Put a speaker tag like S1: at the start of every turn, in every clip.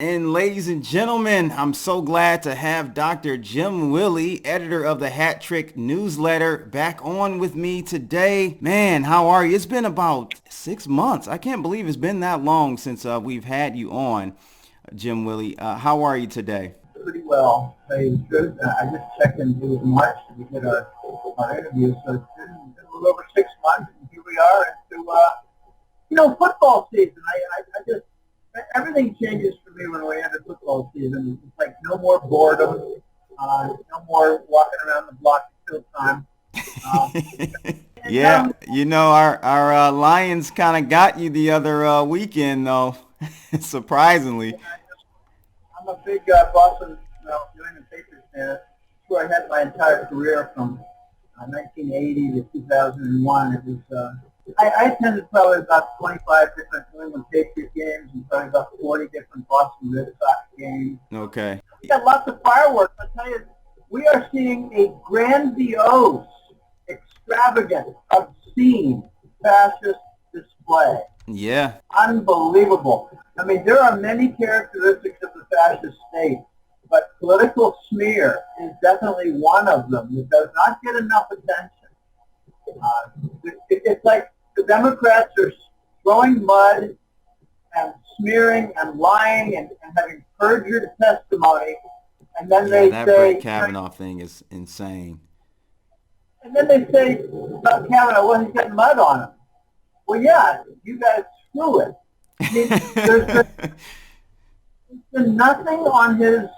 S1: And ladies and gentlemen, I'm so glad to have Dr. Jim Willie, editor of the Hat Trick newsletter, back on with me today. Man, how are you? It's been about 6 months. I can't believe it's been that long since we've had you on, Jim Willie. How are you today?
S2: Pretty well. Say good. I just checked in with March to get our interview, so it's been a little over 6 months, and here we are into football season. I just everything changes for me when we enter football season. It's like no more boredom, no more walking around the block till time. Um, and
S1: Yeah, our Lions kind of got you the other weekend, though, surprisingly.
S2: I'm a big Boston, New England Patriots fan. It's where I had my entire career from 1980 to 2001. It was I attended probably about 25 different New England Patriot games and probably about 40 different Boston Red Sox games.
S1: Okay.
S2: We got lots of fireworks. I tell you, we are seeing a grandiose, extravagant, obscene fascist display.
S1: Yeah.
S2: Unbelievable. I mean, there are many characteristics of the fascist state, but political smear is definitely one of them that does not get enough attention. It's like the Democrats are throwing mud and smearing and lying and having perjured testimony, and then
S1: Yeah,
S2: they
S1: that Brett
S2: say,
S1: Kavanaugh thing is insane.
S2: about Kavanaugh, well, he's got mud on him. Well, yeah, you guys screw it. I mean, there's been nothing on his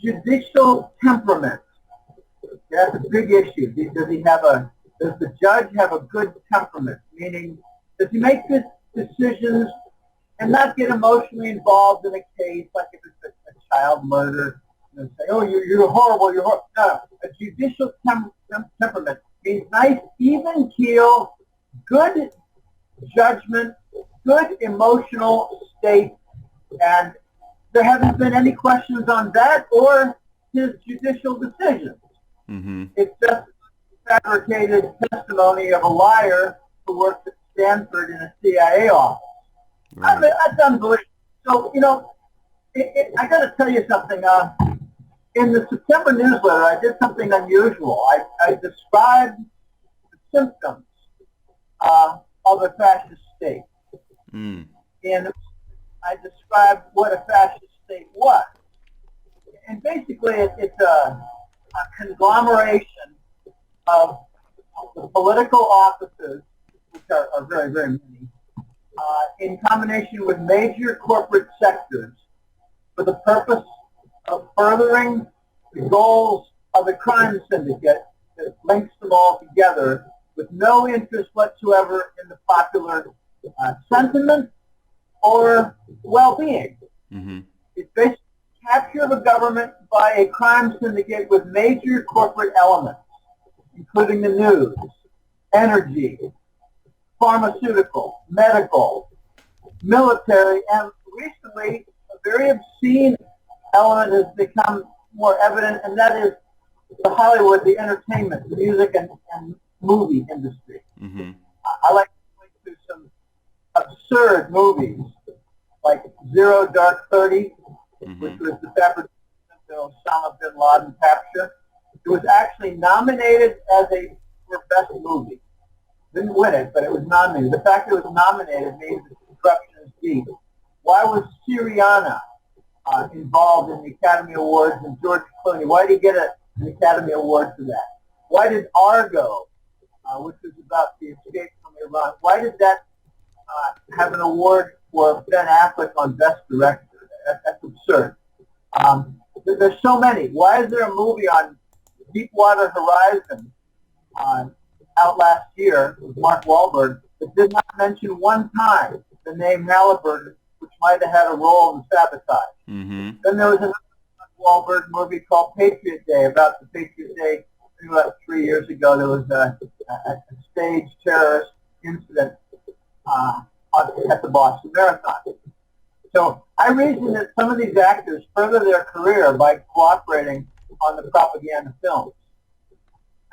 S2: judicial temperament. That's a big issue. Does the judge have a good temperament? Meaning, does he make good decisions and not get emotionally involved in a case like if it's a child murder and say, oh, you're horrible, you're horrible. No, a judicial temperament means nice, even keel, good judgment, good emotional state, and there haven't been any questions on that or his judicial decisions.
S1: Mm-hmm.
S2: It's just fabricated testimony of a liar who worked at Stanford in a CIA office. I
S1: Right.
S2: mean, that's unbelievable. So, I got to tell you something. In the September newsletter, I did something unusual. I described the symptoms of a fascist state.
S1: Mm.
S2: And I described what a fascist state was. And basically, it's a conglomeration of the political offices, which are very, very many, in combination with major corporate sectors for the purpose of furthering the goals of a crime syndicate that links them all together with no interest whatsoever in the popular sentiment or well-being.
S1: Mm-hmm.
S2: It's basically capture of a government by a crime syndicate with major corporate elements, including the news, energy, pharmaceutical, medical, military, and recently a very obscene element has become more evident, and that is the Hollywood, the entertainment, the music and movie industry.
S1: Mm-hmm.
S2: I like to point to some absurd movies like Zero Dark 30, which
S1: Mm-hmm.
S2: was the fabrication of the Osama bin Laden capture. It was actually nominated for best movie. Didn't win it, but it was nominated. The fact that it was nominated means that the corruption is deep. Why was Syriana involved in the Academy Awards and George Clooney? Why did he get an Academy Award for that? Why did Argo, which was about the escape from Iran, why did that have an award for Ben Affleck on Best Director? That's absurd. There's so many. Why is there a movie on Deepwater Horizon out last year with Mark Wahlberg that did not mention one time the name Halliburton, which might have had a role in the sabotage?
S1: Mm-hmm.
S2: Then there was another Mark Wahlberg movie called Patriot Day, about the Patriot Day. About 3 years ago, there was a staged terrorist incident at the Boston Marathon. So I reason that some of these actors further their career by cooperating on the propaganda films.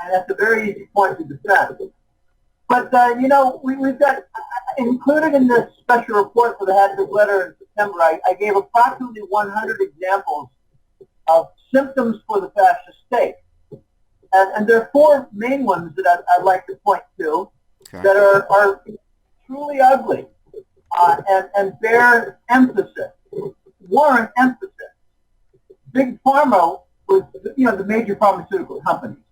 S2: And that's a very easy point to defend. But, we've got, Included in this special report for the Hattrick letter in September, I gave approximately 100 examples of symptoms for the fascist state. And there are four main ones that I'd like to point to that are truly ugly and bear emphasis, warrant emphasis. Big Pharma was, the major pharmaceutical companies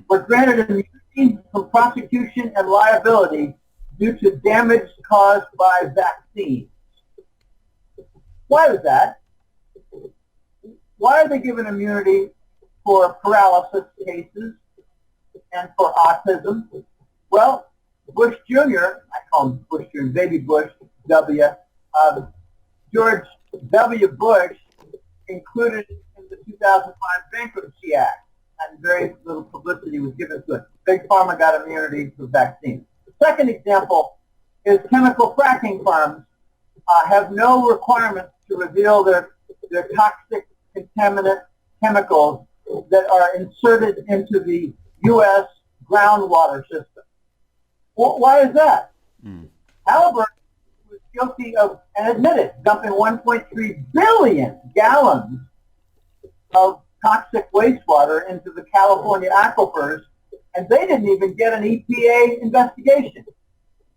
S2: were granted immunity from prosecution and liability due to damage caused by vaccines. Why was that? Why are they given immunity for paralysis cases and for autism? Well, Bush Jr., I call him Bush Jr., Baby Bush, W. George W. Bush included in the 2005 Bankruptcy Act, and very little publicity was given to it. Big Pharma got immunity for vaccines. The second example is chemical fracking farms have no requirements to reveal their toxic contaminant chemicals that are inserted into the U.S. groundwater system. Well, why is that? Halliburton was guilty of, and admitted, dumping 1.3 billion gallons of toxic wastewater into the California aquifers, and they didn't even get an EPA investigation.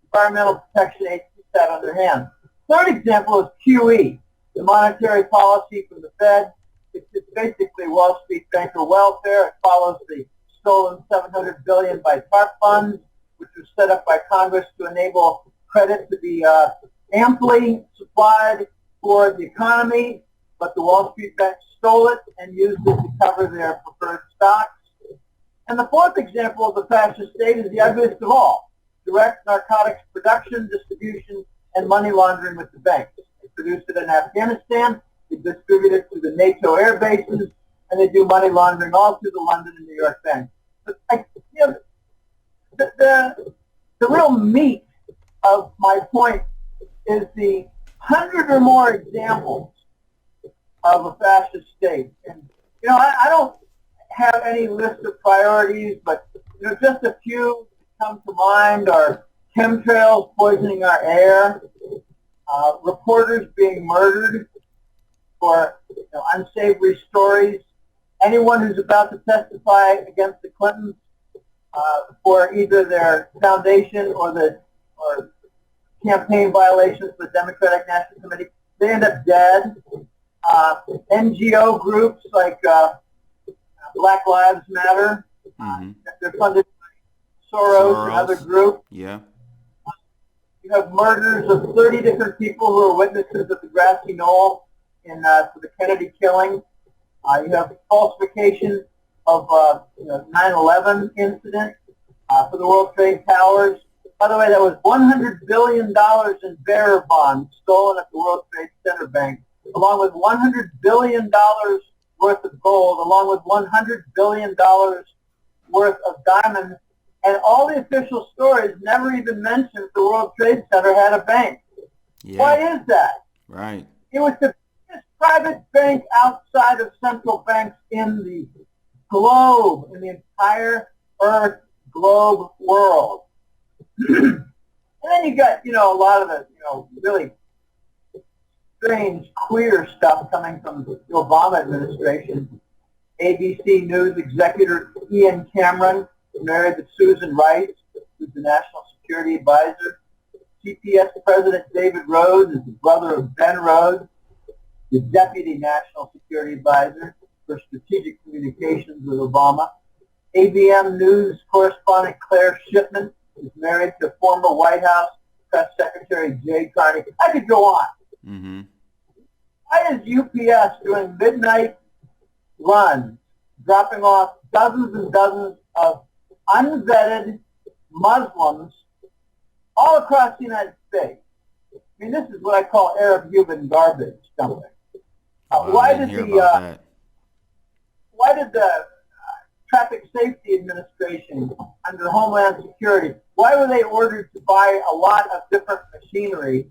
S2: Environmental Protection Agency sat on their hands. Third example is QE, the monetary policy from the Fed. It's basically Wall Street banker welfare. It follows the stolen $700 billion by TARP funds, which was set up by Congress to enable credit to be amply supplied for the economy, but the Wall Street banks stole it and used it to cover their preferred stocks. And the fourth example of the fascist state is the ugliest of all: direct narcotics production, distribution, and money laundering with the banks. They produce it in Afghanistan, they distribute it to the NATO air bases, and they do money laundering all through the London and New York banks. But the real meat of my point is the 100 or more examples of a fascist state. And, I don't have any list of priorities, but, just a few that come to mind are chemtrails poisoning our air, reporters being murdered for unsavory stories, anyone who's about to testify against the Clintons for either their foundation or campaign violations for the Democratic National Committee, they end up dead. NGO groups like Black Lives Matter, they're funded by Soros and other groups.
S1: Yeah.
S2: You have murders of 30 different people who are witnesses of the grassy knoll for the Kennedy killing. You have falsification of 9/11 incident for the World Trade Towers. By the way, that was $100 billion in bearer bonds stolen at the World Trade Center Bank, along with $100 billion worth of gold, along with $100 billion worth of diamonds. And all the official stories never even mentioned the World Trade Center had a bank. Yeah. Why is that?
S1: Right.
S2: It was the biggest private bank outside of central banks in the globe, in the entire Earth globe world. And then you got, a lot of the, really strange, queer stuff coming from the Obama administration. ABC News executive Ian Cameron married to Susan Rice, who's the National Security Advisor. CPS President David Rhodes is the brother of Ben Rhodes, the Deputy National Security Advisor for Strategic Communications with Obama. ABM News correspondent Claire Shipman is married to former White House Press Secretary Jay Carney. I could go on. Mm-hmm. Why is UPS doing midnight runs, dropping off dozens and dozens of unvetted Muslims all across the United States? I mean, this is what I call Arab human garbage dumping. Why did the Traffic Safety Administration under Homeland Security, why were they ordered to buy a lot of different machinery?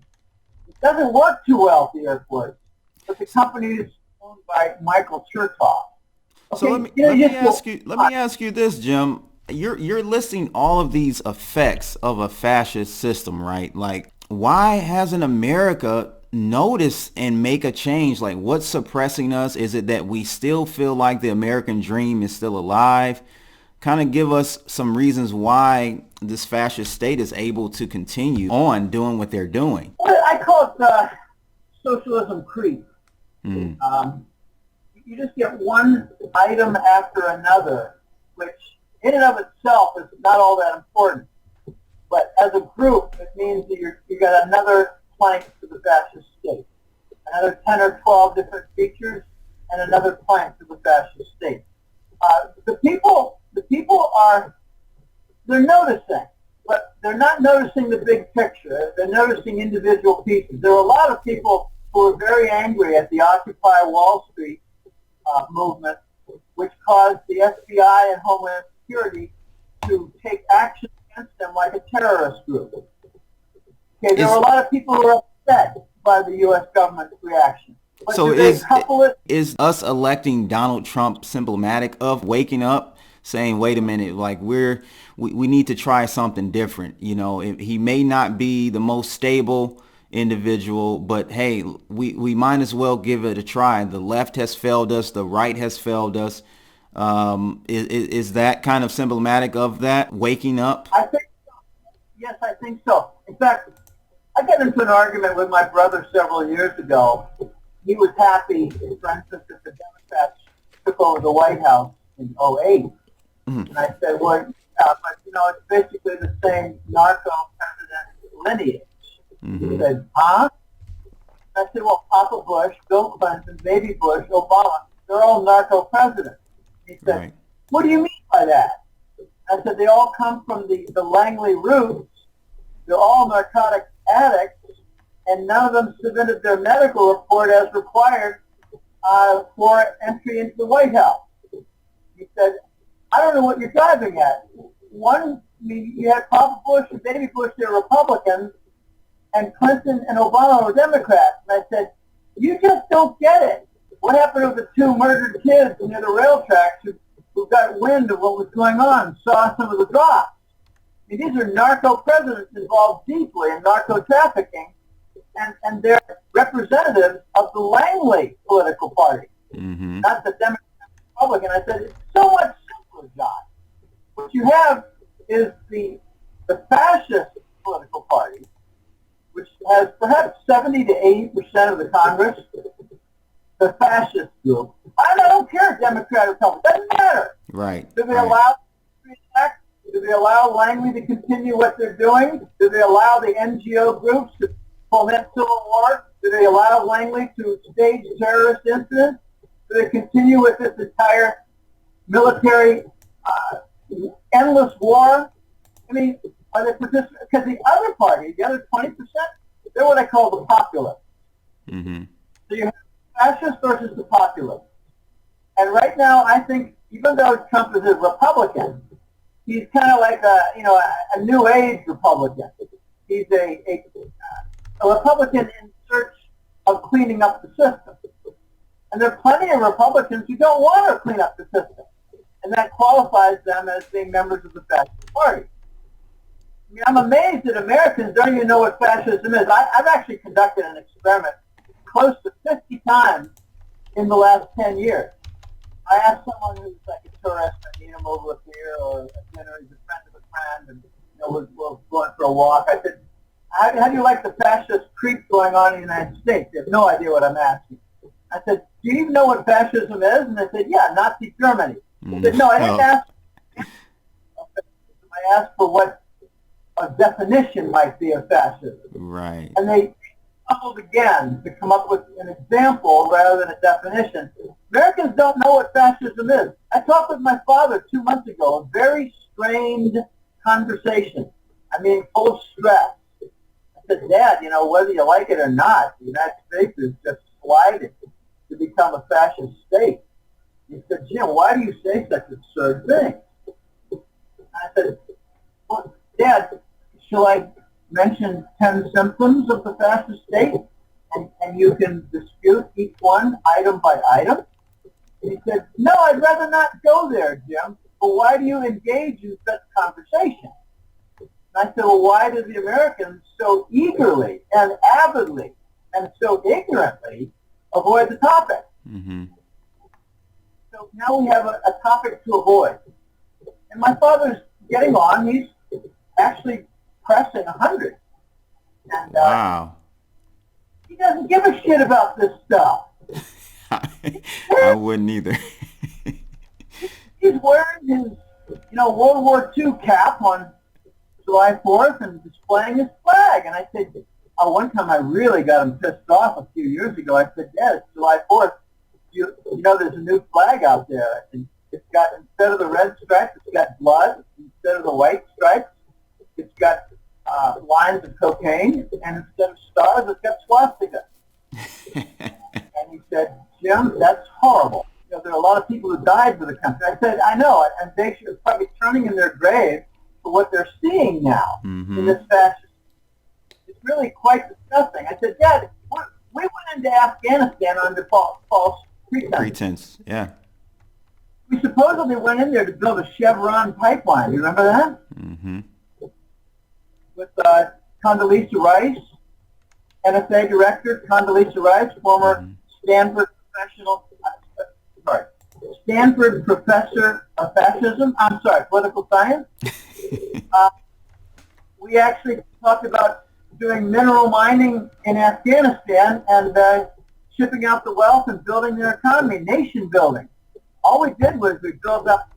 S2: It doesn't work too well at the airport, but the company is owned by Michael Chertoff. Okay,
S1: so let me ask you this, Jim. You're listing all of these effects of a fascist system, right? Like, why hasn't America noticed and make a change? Like, what's suppressing us? Is it that we still feel like the American dream is still alive? Kind of give us some reasons why this fascist state is able to continue on doing what they're doing.
S2: Well, I call it socialism creep.
S1: Mm.
S2: You just get one item after another, which in and of itself is not all that important. But as a group, it means that you got another plank to the fascist state, another 10 or 12 different features, and another plank to the fascist state. The people they're noticing, but they're not noticing the big picture. They're noticing individual pieces. There are a lot of people who are very angry at the Occupy Wall Street movement, which caused the FBI and Homeland Security to take action against them like a terrorist group. Okay, there are a lot of people who are upset by the U.S. government's reaction. But
S1: So is us electing Donald Trump symptomatic of waking up, saying, wait a minute, like we need to try something different? You know, he may not be the most stable individual, but hey, we might as well give it a try. The left has failed us. The right has failed us. Is that kind of symptomatic of that waking up?
S2: I think so. Yes, I think so. In fact, I got into an argument with my brother several years ago. He was happy, for instance, that the Democrats took over the White House in '08. Mm-hmm. And I said, well, but it's basically the same narco-president lineage. Mm-hmm. He said, huh? I said, well, Papa Bush, Bill Clinton, Baby Bush, Obama, they're all narco-presidents. He said, right. What do you mean by that? I said, they all come from the Langley roots. They're all narcotic addicts, and none of them submitted their medical report as required for entry into the White House. He said, I don't know what you're driving at. One, you had Papa Bush and Baby Bush, they're Republicans, and Clinton and Obama were Democrats. And I said, you just don't get it. What happened to the two murdered kids near the rail tracks who got wind of what was going on and saw some of the drops? I mean, these are narco-presidents involved deeply in narco-trafficking, and they're representatives of the Langley political party, mm-hmm. not the Democrat Republican. I said, it's so much simpler, John. What you have is the fascist political party, which has perhaps 70 to 80% of the Congress, the fascist group. I don't care, Democrat or Republican, doesn't matter.
S1: Right.
S2: Do they allow act? Do they allow Langley to continue what they're doing? Do they allow the NGO groups to foment civil war? Do they allow Langley to stage terrorist incidents? Do they continue with this entire military endless war? I mean, are they participating? Because the other party, the other 20%, they're what I call the populists. Mm-hmm. So you have fascists versus the populists. And right now, I think, even though Trump is a Republican, he's kind of like a new age Republican. He's a Republican in search of cleaning up the system. And there are plenty of Republicans who don't want to clean up the system. And that qualifies them as being members of the fascist party. I mean, I'm amazed that Americans don't even know what fascism is. I've actually conducted an experiment close to 50 times in the last 10 years. I asked someone who's like a tourist, I meet him over a beer or a dinner, he's a friend of a friend, and we're going for a walk. I said, how do you like the fascist creep going on in the United States? They have no idea what I'm asking. I said, do you even know what fascism is? And they said, yeah, Nazi Germany. I said, no, I didn't ask. I asked for what a definition might be of fascism.
S1: Right.
S2: And they struggled again to come up with an example rather than a definition. Americans don't know what fascism is. I talked with my father 2 months ago, a very strained conversation. I mean, full of stress. I said, Dad, whether you like it or not, the United States is just sliding to become a fascist state. He said, Jim, why do you say such absurd things? I said, well, Dad, shall I mention 10 symptoms of the fascist state? And you can dispute each one item by item? And he said, no, I'd rather not go there, Jim. But why do you engage in such conversation? And And I said, well, why do the Americans so eagerly and avidly and so ignorantly avoid the topic?
S1: Mm-hmm.
S2: So now we have a topic to avoid. And my father's getting on. He's actually pressing 100. And
S1: Wow.
S2: he doesn't give a shit about this stuff.
S1: I wouldn't either.
S2: He's wearing his, World War II cap on July 4th and displaying his flag. And I said, one time I really got him pissed off a few years ago. I said, Dad, it's July 4th. You know there's a new flag out there. And it's got, instead of the red stripes, it's got blood. Instead of the white stripes, it's got lines of cocaine. And instead of stars, it's got swastika. And he said, Jim, that's horrible. There are a lot of people who died for the country. I said, I know, and they should probably be turning in their grave for what they're seeing now in this fascist. It's really quite disgusting. I said, Dad, we went into Afghanistan under false pretense.
S1: Yeah.
S2: We supposedly went in there to build a Chevron pipeline. You remember that?
S1: Mm-hmm.
S2: With Condoleezza Rice, NSA director Condoleezza Rice, former Stanford Stanford professor of political science. We actually talked about doing mineral mining in Afghanistan and shipping out the wealth and building their economy, nation building. All we did was we built up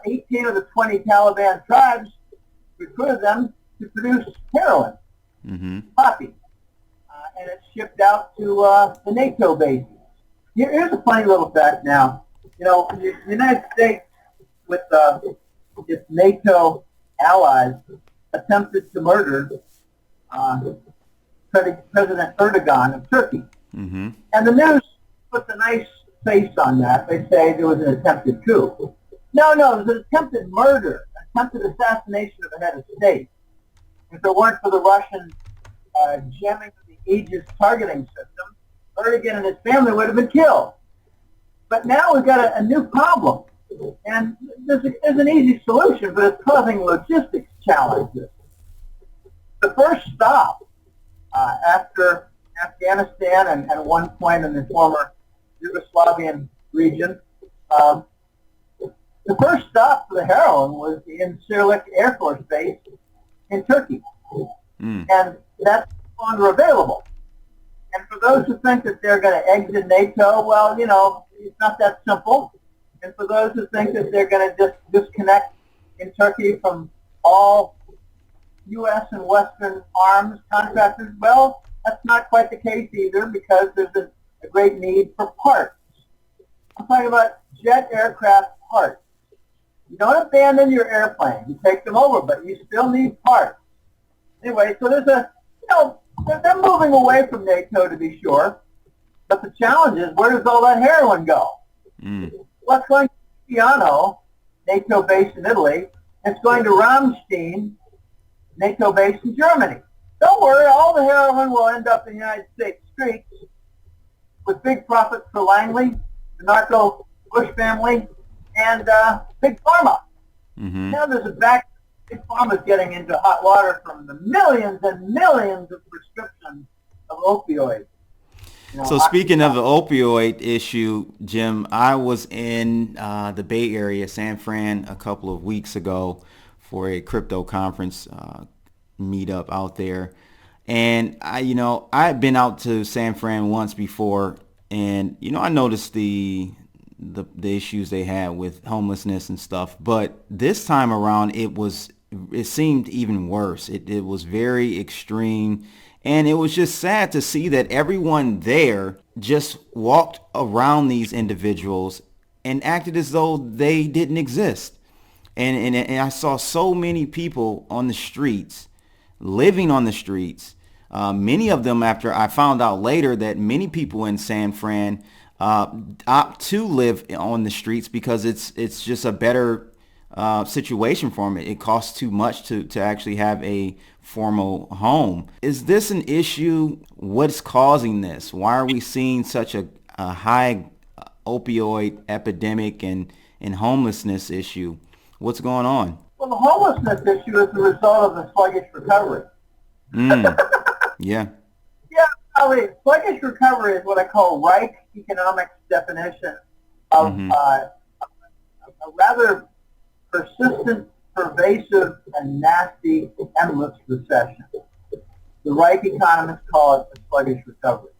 S2: 18 of the 20 Taliban tribes, recruited them to produce heroin, poppy, and it's shipped out to the NATO bases. Here's a funny little fact now. The United States, with its NATO allies, attempted to murder President Erdogan of Turkey.
S1: Mm-hmm.
S2: And the news puts a nice face on that. They say there was an attempted coup. No, it was an attempted murder, attempted assassination of the head of state. If it weren't for the Russian jamming of the Aegis targeting system, Erdogan and his family would have been killed. But now we've got a new problem. And there's an easy solution, but it's causing logistics challenges. The first stop after Afghanistan and at one point in the former Yugoslavian region, the first stop for the heroin was in Sirlik Air Force Base in Turkey. And that's no longer available. And for those who think that they're going to exit NATO, well, it's not that simple. And for those who think that they're going to just disconnect in Turkey from all U.S. and Western arms contractors, well, that's not quite the case either, because there's a great need for parts. I'm talking about jet aircraft parts. You don't abandon your airplane. You take them over, but you still need parts. Anyway, so there's they're moving away from NATO to be sure, but the challenge is, where does all that heroin go? Well, it's going to Piano, NATO base in Italy, and it's going to Ramstein, NATO base in Germany. Don't worry, all the heroin will end up in the United States streets with big profits for Langley, the narco Bush family, and Big Pharma. Now there's a back. Big Pharma's getting into hot water from the millions and millions of prescriptions of opioids.
S1: So speaking of the opioid issue, Jim, I was in the Bay Area, San Fran, a couple of weeks ago for a crypto conference meetup out there. And I had been out to San Fran once before, and I noticed the issues they had with homelessness and stuff. But this time around, it seemed even worse. It was very extreme. And it was just sad to see that everyone there just walked around these individuals and acted as though they didn't exist. And I saw so many people on the streets, living on the streets. Many of them, after I found out later that many people in San Fran opt to live on the streets because it's just a better situation for them. It costs too much to actually have a formal home. Is this an issue? What's causing this? Why are we seeing such a high opioid epidemic and homelessness issue? What's going on?
S2: Well, Well, the homelessness issue is the result of the sluggish recovery.
S1: Yeah.
S2: Yeah, sluggish recovery is what I call Reich economics definition of a rather persistent, pervasive, and nasty, endless recession. The Reich economists call it a sluggish recovery.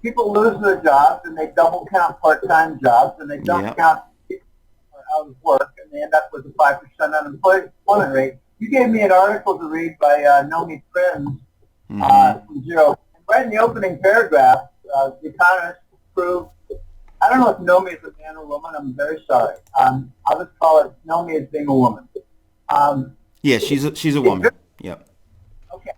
S2: People lose their jobs, and they double count part-time jobs, and they don't count people who are out of work, and they end up with a 5% unemployment rate. You gave me an article to read by Nomi Prinz from Zero. Right in the opening paragraph, the economists proved, I don't know if Nomi is a man or woman, I'm very sorry. I'll just call it Nomi as being a woman.
S1: Yeah, she's a woman. Yep.
S2: Okay.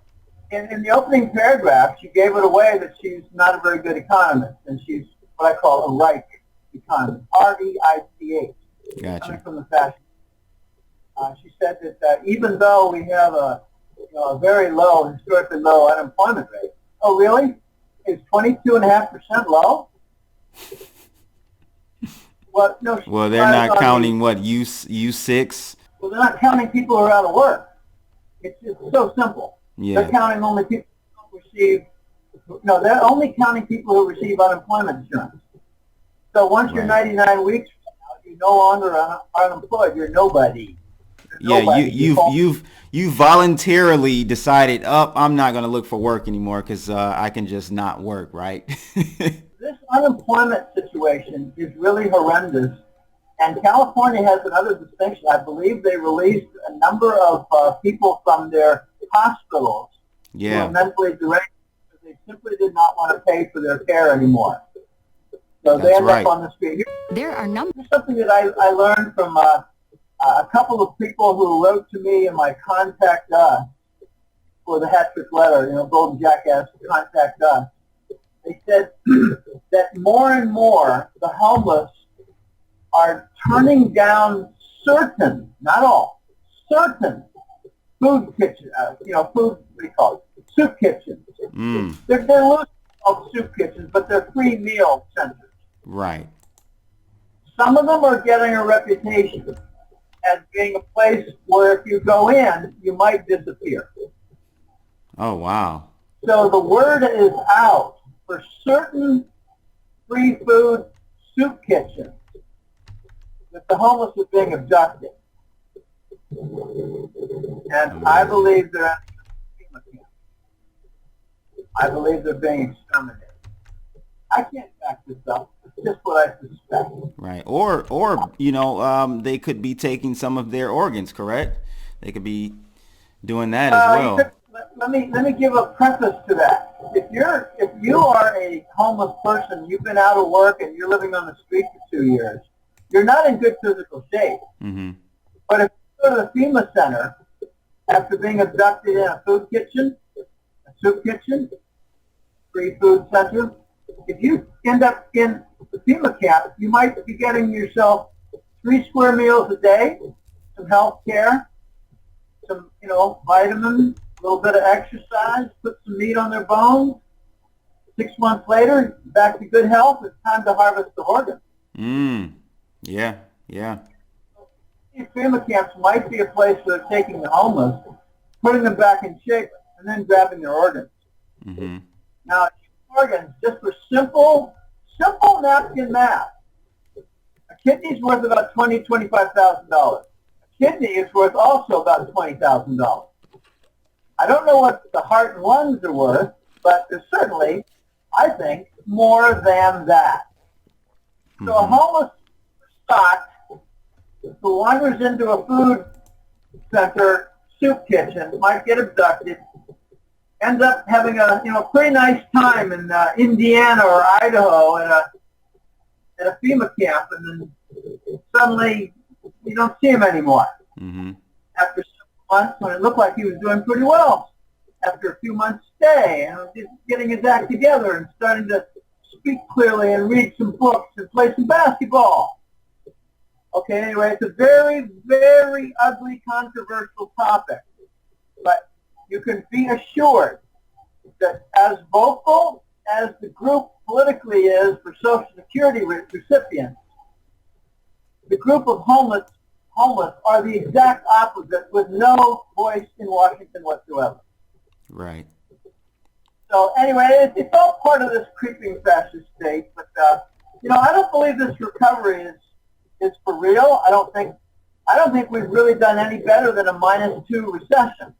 S2: In the opening paragraph, she gave it away that she's not a very good economist, and she's what I call a Reich economist, R-E-I-C-H.
S1: Gotcha.
S2: Coming from the fascist. She said that even though we have a very low, historically low unemployment rate. Oh, really? Is 22.5% low? Well, no.
S1: Well, they're not counting what U6.
S2: Well, they're not counting people who are out of work. It's so simple.
S1: Yeah.
S2: They're counting only people who receive. No, they're only counting people who receive unemployment insurance. So once you're 99 weeks from now, you're no longer unemployed. You're nobody.
S1: You voluntarily decided, I'm not going to look for work anymore because I can just not work, right?
S2: This unemployment situation is really horrendous, and California has another distinction. I believe they released a number of people from their hospitals who were mentally deranged because they simply did not want to pay for their care anymore. So they end up on the street.
S3: There are
S2: Here's something that I learned from a couple of people who wrote to me in my Contact Us for the hat trick letter, Golden Jackass, Contact Us. They said that more and more the homeless are turning down certain, not all, certain food kitchen, what do you call it? Soup kitchens. They're loosely called soup kitchens, but they're free meal centers.
S1: Right.
S2: Some of them are getting a reputation as being a place where if you go in, you might disappear.
S1: Oh, wow.
S2: So the word is out for certain free food soup kitchens that the homeless are being abducted. And I believe they're in FEMA camp. I believe they're being exterminated. I can't back this up. It's just what I suspect.
S1: Right. Or they could be taking some of their organs, correct? They could be doing that as well.
S2: Let me give a preface to that. If you are a homeless person, you've been out of work and you're living on the street for 2 years, you're not in good physical shape.
S1: Mm-hmm.
S2: But if you go to the FEMA center after being abducted in a food kitchen, a soup kitchen, free food center, if you end up in the FEMA camp, you might be getting yourself 3 square meals a day, some health care, some, vitamins, a little bit of exercise, put some meat on their bones. 6 months later, back to good health. It's time to harvest the organ.
S1: Yeah.
S2: These FEMA camps might be a place where they're taking the homeless, putting them back in shape, and then grabbing their organs.
S1: Mm-hmm.
S2: Now, organs, just for simple napkin math. A kidney's worth about $25,000. A kidney is worth also about $20,000. I don't know what the heart and lungs are worth, but they're certainly, I think, more than that. So a homeless stock who wanders into a food center soup kitchen might get abducted, ends up having a pretty nice time in Indiana or Idaho at a FEMA camp, and then suddenly you don't see him anymore.
S1: Mm-hmm.
S2: After 6 months, when it looked like he was doing pretty well, after a few months stay, and just getting his act together and starting to speak clearly and read some books and play some basketball. Okay, anyway, it's a very, very ugly, controversial topic. But you can be assured that as vocal as the group politically is for Social Security recipients, the group of homeless homeless are the exact opposite, with no voice in Washington whatsoever.
S1: Right.
S2: So anyway, it's all part of this creeping fascist state. But I don't believe this recovery is for real. I don't think we've really done any better than a -2 recession.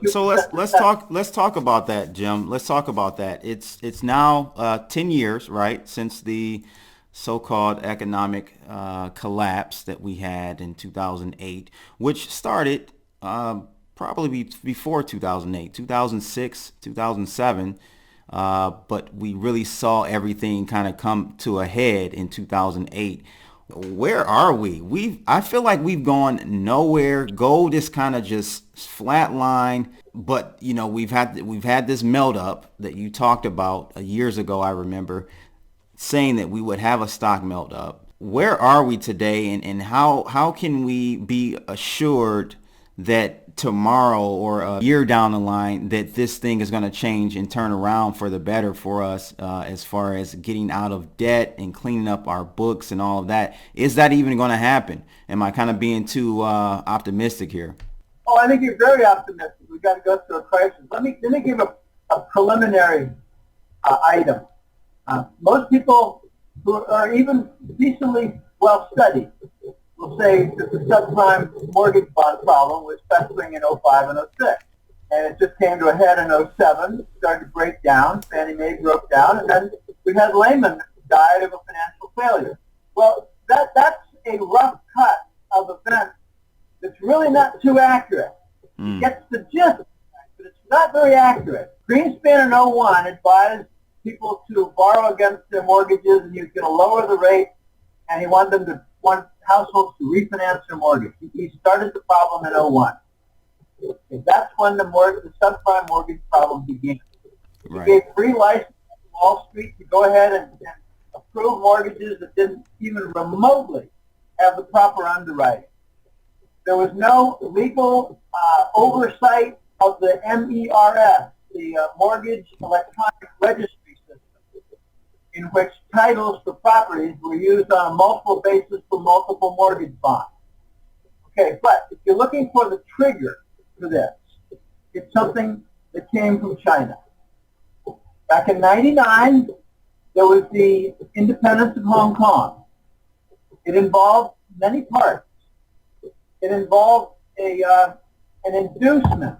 S1: So let's talk about that, Jim. Let's talk about that. It's now 10 years, right, since the so-called economic collapse that we had in 2008, which started probably before 2008, 2006, 2007. But we really saw everything kind of come to a head in 2008. Where are we? I feel like we've gone nowhere. Gold is kind of just flatline, but we've had this melt up that you talked about years ago. I remember saying that we would have a stock melt up. Where are we today, and how can we be assured that tomorrow or a year down the line that this thing is going to change and turn around for the better for us, as far as getting out of debt and cleaning up our books and all of that? Is that even going to happen? Am I kind of being too optimistic here?
S2: Oh, I think you're very optimistic. We've got to go through a crisis. Let me give a preliminary item. Most people who are even decently well studied will say that the subprime mortgage bond problem was festering in 05 and 06. And it just came to a head in 07, started to break down, Fannie Mae broke down, and then we had Lehman died of a financial failure. Well, that's a rough cut of events that's really not too accurate. It gets the gist, but it's not very accurate. Greenspan in 01 advised people to borrow against their mortgages, and he was going to lower the rate, and he wanted households to refinance their mortgage. He started the problem in 01. That's when the subprime mortgage problem began.
S1: Right.
S2: He gave free license to Wall Street to go ahead and approve mortgages that didn't even remotely have the proper underwriting. There was no legal oversight of the MERS, the Mortgage Electronic Registry System, in which titles for properties were used on a multiple basis for multiple mortgage bonds. Okay, but if you're looking for the trigger for this, it's something that came from China. Back in 99, there was the independence of Hong Kong. It involved many parts. It involved an inducement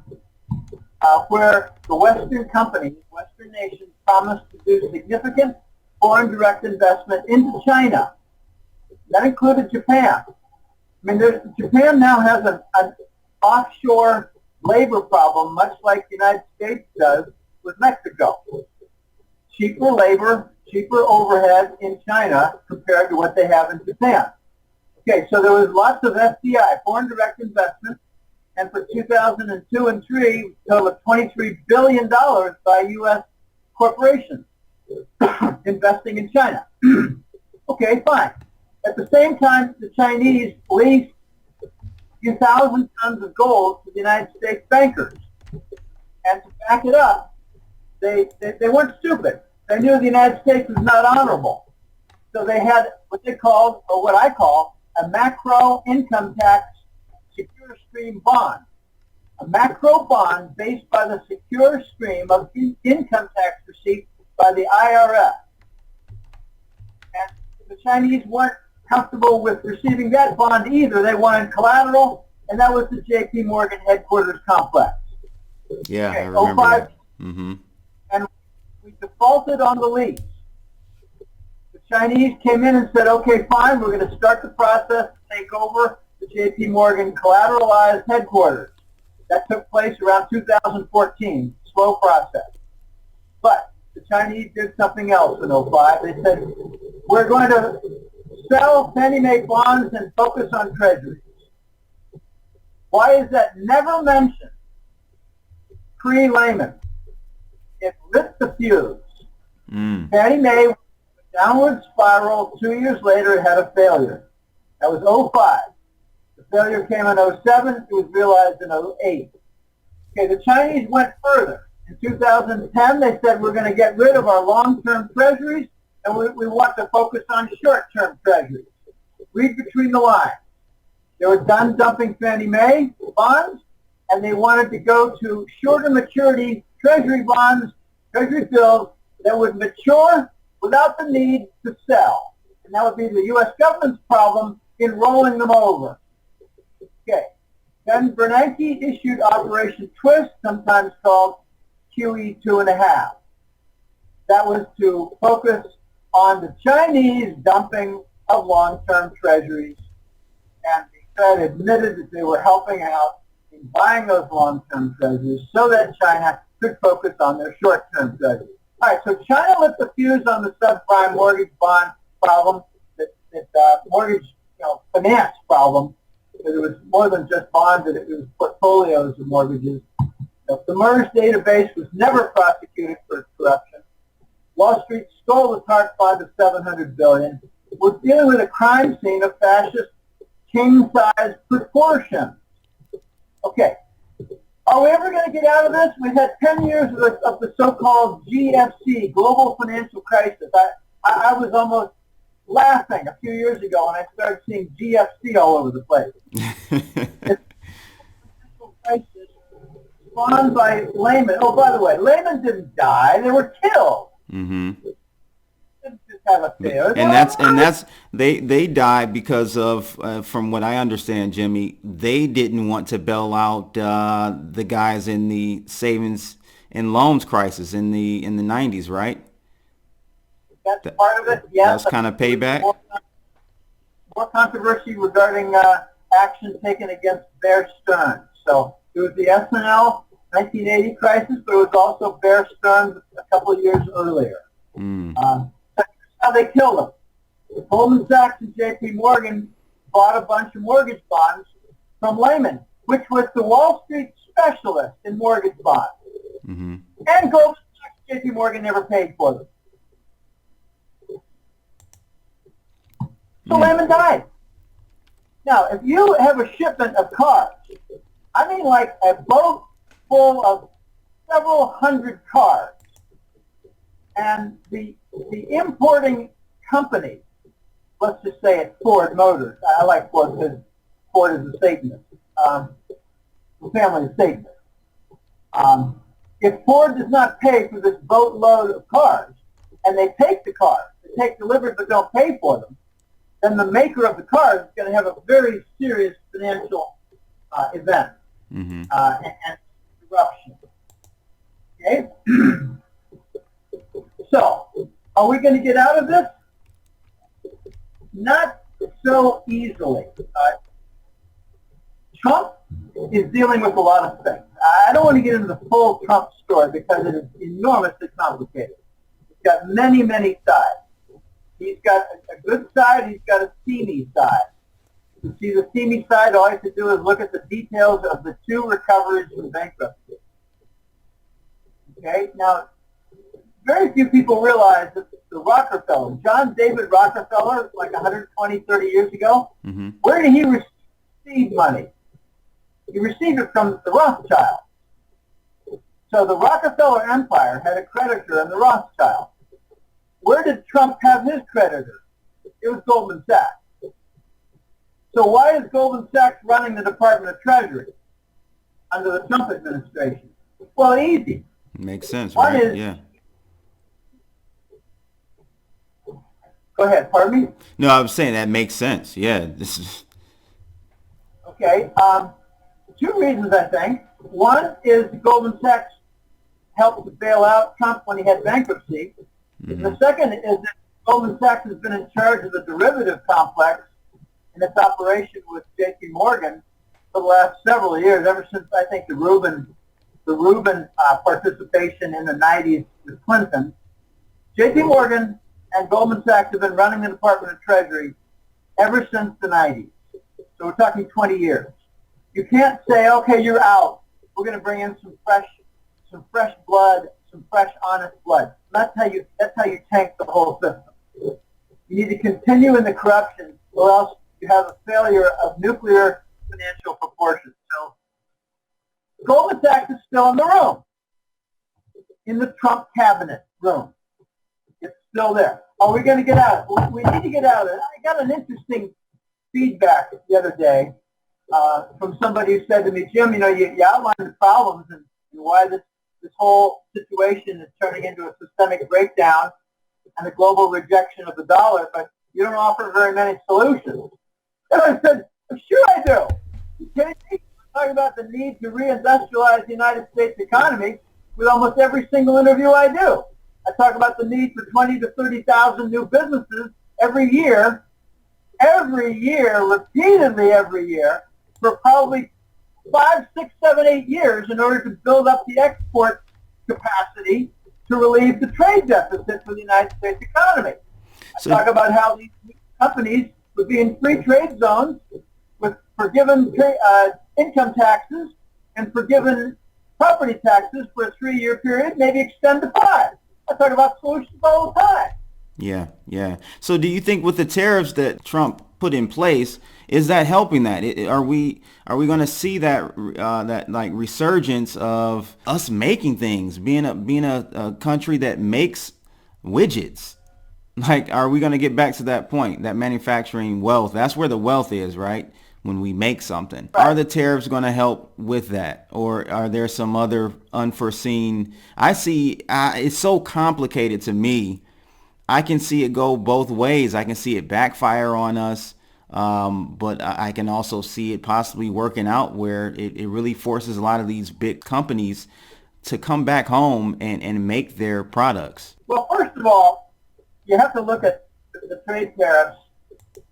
S2: where the Western companies, Western nations, promised to do significant foreign direct investment into China. That included Japan. I mean, Japan now has an offshore labor problem, much like the United States does with Mexico. Cheaper labor, cheaper overhead in China compared to what they have in Japan. Okay, so there was lots of FDI, foreign direct investment, and for 2002 and 3, total of $23 billion by U.S. corporations investing in China. Okay, fine. At the same time, the Chinese leased a few thousand tons of gold to the United States bankers. And to back it up, they weren't stupid. They knew the United States was not honorable. So they had what they called, or what I call, a macro income tax secure stream bond. A macro bond based by the secure stream of income tax receipts by the IRS. And the Chinese weren't comfortable with receiving that bond either. They wanted collateral, and that was the J.P. Morgan headquarters complex.
S1: Yeah,
S2: okay,
S1: I remember
S2: 05,
S1: that. Mm-hmm.
S2: And we defaulted on the lease. The Chinese came in and said, okay, fine, we're going to start the process to take over the J.P. Morgan collateralized headquarters. That took place around 2014, slow process. But the Chinese did something else in 05. They said, we're going to sell Fannie Mae bonds and focus on treasuries. Why is that never mentioned pre-Lehman? It lit the fuse. Fannie Mae went downward spiral. 2 years later, it had a failure. That was 05. The failure came in 07. It was realized in 08. Okay, the Chinese went further. In 2010, they said we're going to get rid of our long-term treasuries, and we want to focus on short-term treasuries. Read between the lines. They were done dumping Fannie Mae bonds, and they wanted to go to shorter maturity treasury bonds, treasury bills that would mature without the need to sell. And that would be the U.S. government's problem in rolling them over. Okay. Then Bernanke issued Operation Twist, sometimes called QE 2.5. That was to focus on the Chinese dumping of long-term treasuries, and the Fed admitted that they were helping out in buying those long-term treasuries so that China could focus on their short-term treasuries. All right, so China lit the fuse on the subprime mortgage bond problem, that mortgage finance problem, because it was more than just bonds, it was portfolios of mortgages. The MERS database was never prosecuted for corruption. Wall Street stole the TARP fund of $700 billion. We're dealing with a crime scene of fascist king-size proportions. Okay, are we ever going to get out of this? We've had 10 years of the so-called GFC, global financial crisis. I was almost laughing a few years ago when I started seeing GFC all over the place. It's crisis spawned by laymen. Oh, by the way, laymen didn't die; they were killed.
S1: Mm-hmm.
S2: They didn't just have a failure.
S1: And they died because of, from what I understand, Jimmy, they didn't want to bail out the guys in the savings and loans crisis in the 90s, right?
S2: That's part of it. Yes.
S1: That was kind of payback.
S2: More controversy regarding action taken against Bear Stearns. So it was the S&L 1980 crisis, but it was also Bear Stearns a couple of years earlier. That's how they killed him. Holden Sachs and J.P. Morgan bought a bunch of mortgage bonds from Lehman, which was the Wall Street specialist in mortgage bonds.
S1: Mm-hmm.
S2: And Goldman Sachs and J.P. Morgan never paid for them. So Lehman died. Now, if you have a shipment of cars, I mean like a boat full of several hundred cars, and the importing company, let's just say it's Ford Motors. I like Ford because Ford is a Satanist. The family is Satanist. If Ford does not pay for this boatload of cars, and they take the cars, they take delivery but don't pay for them, then the maker of the car is going to have a very serious financial event and corruption. Okay? So, are we going to get out of this? Not so easily. Trump is dealing with a lot of things. I don't want to get into the full Trump story because it is enormously complicated. It's got many, many sides. He's got a good side, he's got a steamy side. To see the steamy side, all you have to do is look at the details of the two recoveries from bankruptcy. Okay, now, very few people realize that the Rockefeller, John David Rockefeller, like 120, 30 years ago, where did he receive money? He received it from the Rothschilds. So the Rockefeller empire had a creditor in the Rothschilds. Where did Trump have his creditor? It was Goldman Sachs. So why is Goldman Sachs running the Department of Treasury under the Trump administration? Well, easy.
S1: Makes sense,
S2: One
S1: right?
S2: is,
S1: yeah.
S2: Go ahead, pardon me?
S1: No, I was saying that makes sense. Yeah, this is...
S2: Okay, two reasons, I think. One is Goldman Sachs helped to bail out Trump when he had bankruptcy. And the second is that Goldman Sachs has been in charge of the derivative complex in its operation with J.P. Morgan for the last several years, ever since, I think, the Rubin participation in the 90s with Clinton. J.P. Morgan and Goldman Sachs have been running the Department of Treasury ever since the 90s. So we're talking 20 years. You can't say, okay, you're out. We're going to bring in some fresh blood, some fresh, honest blood. That's how you tank the whole system. You need to continue in the corruption, or else you have a failure of nuclear financial proportions. So Goldman Sachs is still in the room, in the Trump cabinet room. It's still there. Are we going to get out of it? We need to get out of it. I got an interesting feedback the other day from somebody who said to me, Jim, you outlined the problems and why this whole situation is turning into a systemic breakdown and a global rejection of the dollar, but you don't offer very many solutions. And I said, sure I do. You kidding me? I'm talking about the need to reindustrialize the United States economy with almost every single interview I do. I talk about the need for 20 to 30,000 new businesses every year, repeatedly every year, for probably 5, 6, 7, 8 years in order to build up the export capacity to relieve the trade deficit for the United States economy. I talk about how these companies would be in free trade zones with forgiven income taxes and forgiven property taxes for a 3-year period, maybe extend to 5. I talk about solutions all the time.
S1: Yeah. So do you think with the tariffs that Trump put in place, is that helping that? Are we going to see that that like resurgence of us making things, being a country that makes widgets? Like, are we going to get back to that point, that manufacturing wealth? That's where the wealth is, right? When we make something. Right. Are the tariffs going to help with that? Or are there some other unforeseen? I see it's so complicated to me. I can see it go both ways. I can see it backfire on us. But I can also see it possibly working out where it really forces a lot of these big companies to come back home and make their products.
S2: Well, first of all, you have to look at the trade tariffs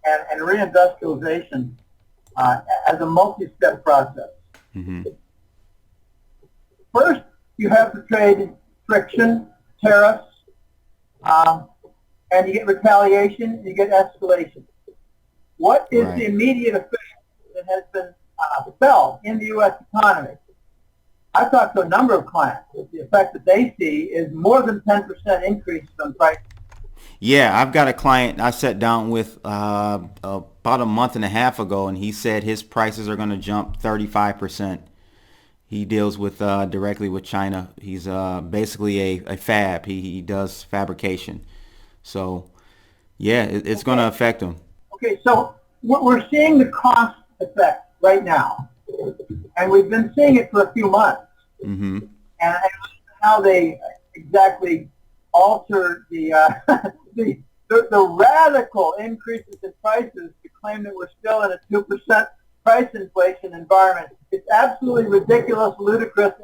S2: and reindustrialization as a multi-step process.
S1: Mm-hmm.
S2: First, you have the trade friction, tariffs, and you get retaliation, and you get escalation. What is the immediate effect that has been felt in the U.S. economy? I've talked to a number of clients. The effect that they see is more than 10% increases on prices.
S1: Yeah, I've got a client I sat down with about a month and a half ago, and he said his prices are going to jump 35%. He deals with directly with China. He's basically a fab. He does fabrication. So, yeah, it's going to affect him.
S2: Okay, so we're seeing the cost effect right now, and we've been seeing it for a few months.
S1: Mm-hmm.
S2: And how they exactly alter the radical increases in prices to claim that we're still in a 2% price inflation environment. It's absolutely ridiculous, ludicrous,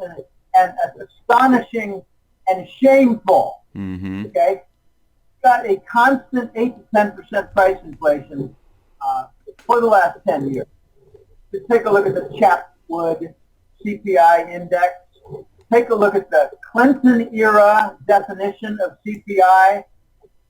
S2: and astonishing and shameful.
S1: Mm-hmm.
S2: Okay? Got a constant 8 to 10% price inflation for the last 10 years. Just take a look at the Chapwood CPI index. Take a look at the Clinton-era definition of CPI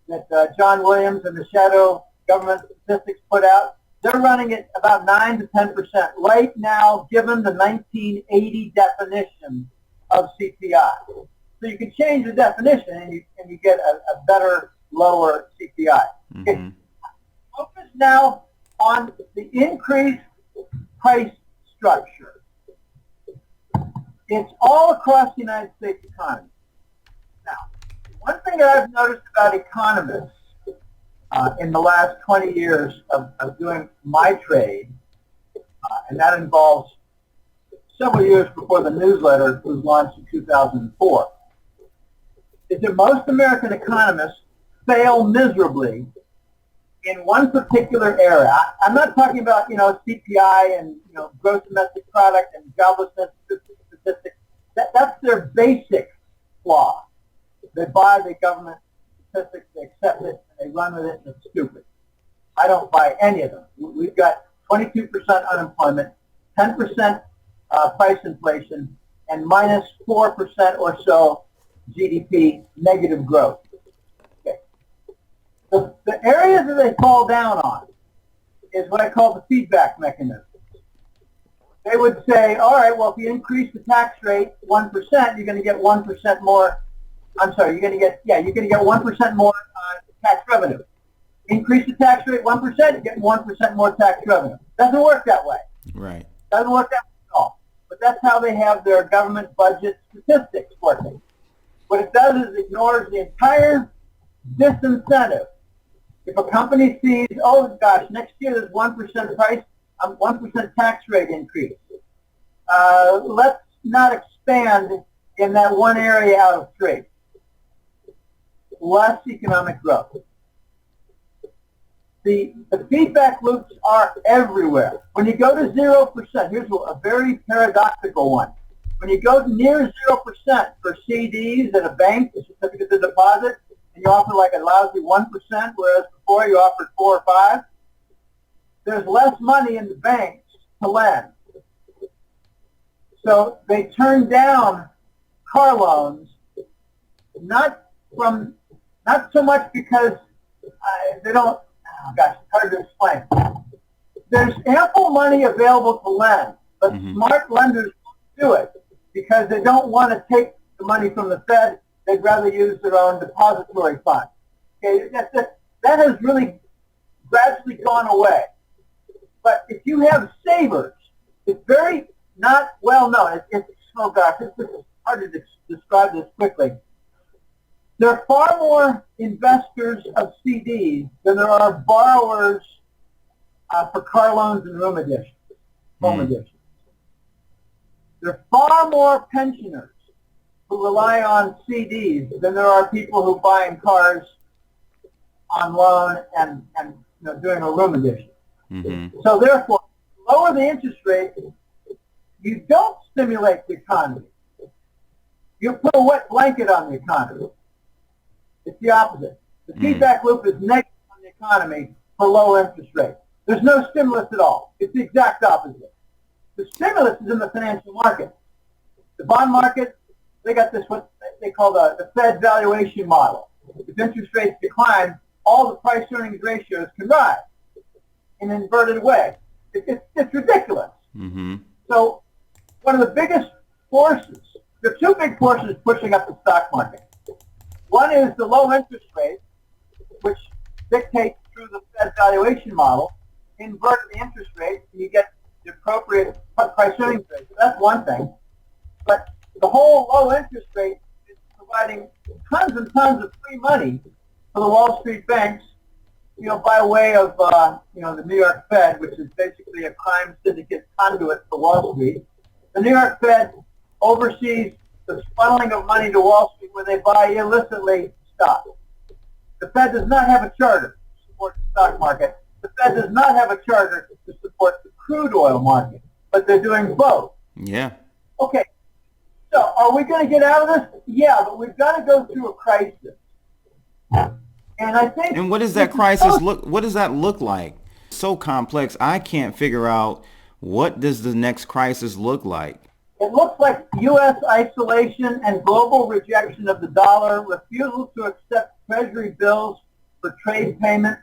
S2: that John Williams and the Shadow Government Statistics put out. They're running at about 9 to 10% right now, given the 1980 definition of CPI. So you can change the definition and you get a better, lower CPI.
S1: Mm-hmm.
S2: Okay. Focus now on the increased price structure. It's all across the United States economy. Now, one thing that I've noticed about economists in the last 20 years of doing my trade, and that involves several years before the newsletter was launched in 2004, is that most American economists fail miserably in one particular area. I'm not talking about, CPI and, gross domestic product and joblessness statistics. That's their basic flaw. They buy the government statistics, they accept it, and they run with it, and it's stupid. I don't buy any of them. We've got 22% unemployment, 10% price inflation, and minus 4% or so GDP negative growth. Okay. The areas that they fall down on is what I call the feedback mechanism. They would say, all right, well, if you increase the tax rate 1%, you're going to get 1% more. I'm sorry, you're going to get 1% more tax revenue. Increase the tax rate 1%, you get 1% more tax revenue. Doesn't work that way.
S1: Right.
S2: Doesn't work that way at all. But that's how they have their government budget statistics working. What it does is ignores the entire disincentive. If a company sees, oh gosh, next year there's 1% price 1% tax rate increase. Let's not expand in that one area out of 3. Less economic growth. The feedback loops are everywhere. When you go to 0%, here's a very paradoxical one. When you go near 0% for CDs at a bank, a certificate of deposit, and you offer like a lousy 1%, whereas before you offered 4 or 5, there's less money in the banks to lend. So they turn down car loans, not so much because they don't, oh gosh, it's hard to explain. There's ample money available to lend, but smart lenders won't do it because they don't want to take the money from the Fed. They'd rather use their own depository fund. Okay, that has really gradually gone away. But if you have savers, it's very not well known. Oh gosh, it's hard to describe this quickly. There are far more investors of CDs than there are borrowers for car loans and home additions. There are far more pensioners who rely on CDs than there are people who buy cars on loan and doing a room addition. So therefore, lower the interest rate, you don't stimulate the economy. You put a wet blanket on the economy. It's the opposite. The feedback loop is negative on the economy for lower interest rates. There's no stimulus at all. It's the exact opposite. The stimulus is in the financial market. The bond market, they got this what they call the Fed valuation model. If interest rates decline, all the price earnings ratios can rise in an inverted way. It's ridiculous. So one of the biggest forces, there are 2 big forces pushing up the stock market. One is the low interest rate, which dictates through the Fed valuation model, invert the interest rate, and you get the appropriate price earnings rate. So that's one thing. But the whole low interest rate is providing tons and tons of free money for the Wall Street banks, by way of the New York Fed, which is basically a crime syndicate conduit for Wall Street. The New York Fed oversees the funneling of money to Wall Street where they buy illicitly stock. The Fed does not have a charter to support the stock market. The Fed does not have a charter to support the crude oil market, but they're doing both.
S1: Yeah.
S2: Okay. So are we going to get out of this? Yeah, but we've got to go through a crisis. And I think.
S1: And what does that crisis look? What does that look like? So complex. I can't figure out what does the next crisis look like.
S2: It looks like U.S. isolation and global rejection of the dollar, refusal to accept Treasury bills for trade payments,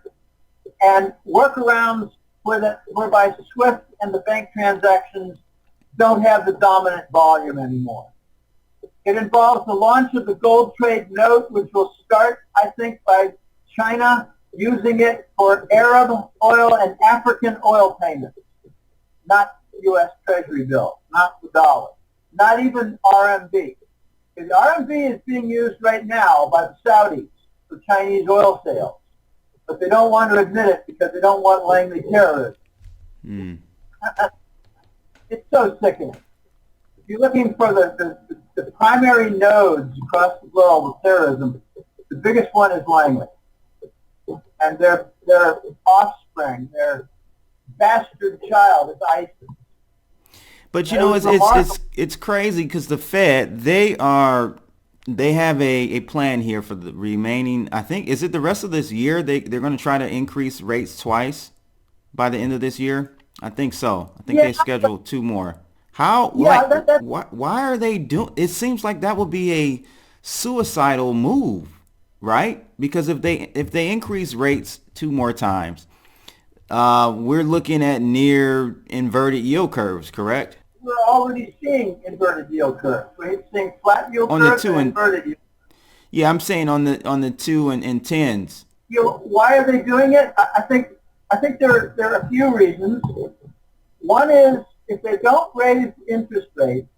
S2: and workarounds whereby SWIFT and the bank transactions don't have the dominant volume anymore. It involves the launch of the gold trade note, which will start, I think, by China using it for Arab oil and African oil payments, not U.S. Treasury bills, not the dollar, not even RMB. The RMB is being used right now by the Saudis for Chinese oil sales, but they don't want to admit it because they don't want Langley terrorism. It's so sickening. If you're looking for the primary nodes across the globe of terrorism, the biggest one is Langley. And their offspring, their bastard child is ISIS.
S1: But it's crazy because the Fed, they have a plan here for the remaining, I think, is it the rest of this year? They're going to try to increase rates twice by the end of this year? I think so. I think they scheduled 2 more. How? Yeah, why are they doing? It seems like that would be a suicidal move, right? Because if they increase rates 2 more times, we're looking at near inverted yield curves, correct?
S2: We're already seeing inverted yield curves. We're seeing flat yield curves and inverted yield curves.
S1: Yeah, I'm saying on the 2 and 10s.
S2: Why are they doing it? I think there are a few reasons. One is if they don't raise interest rates,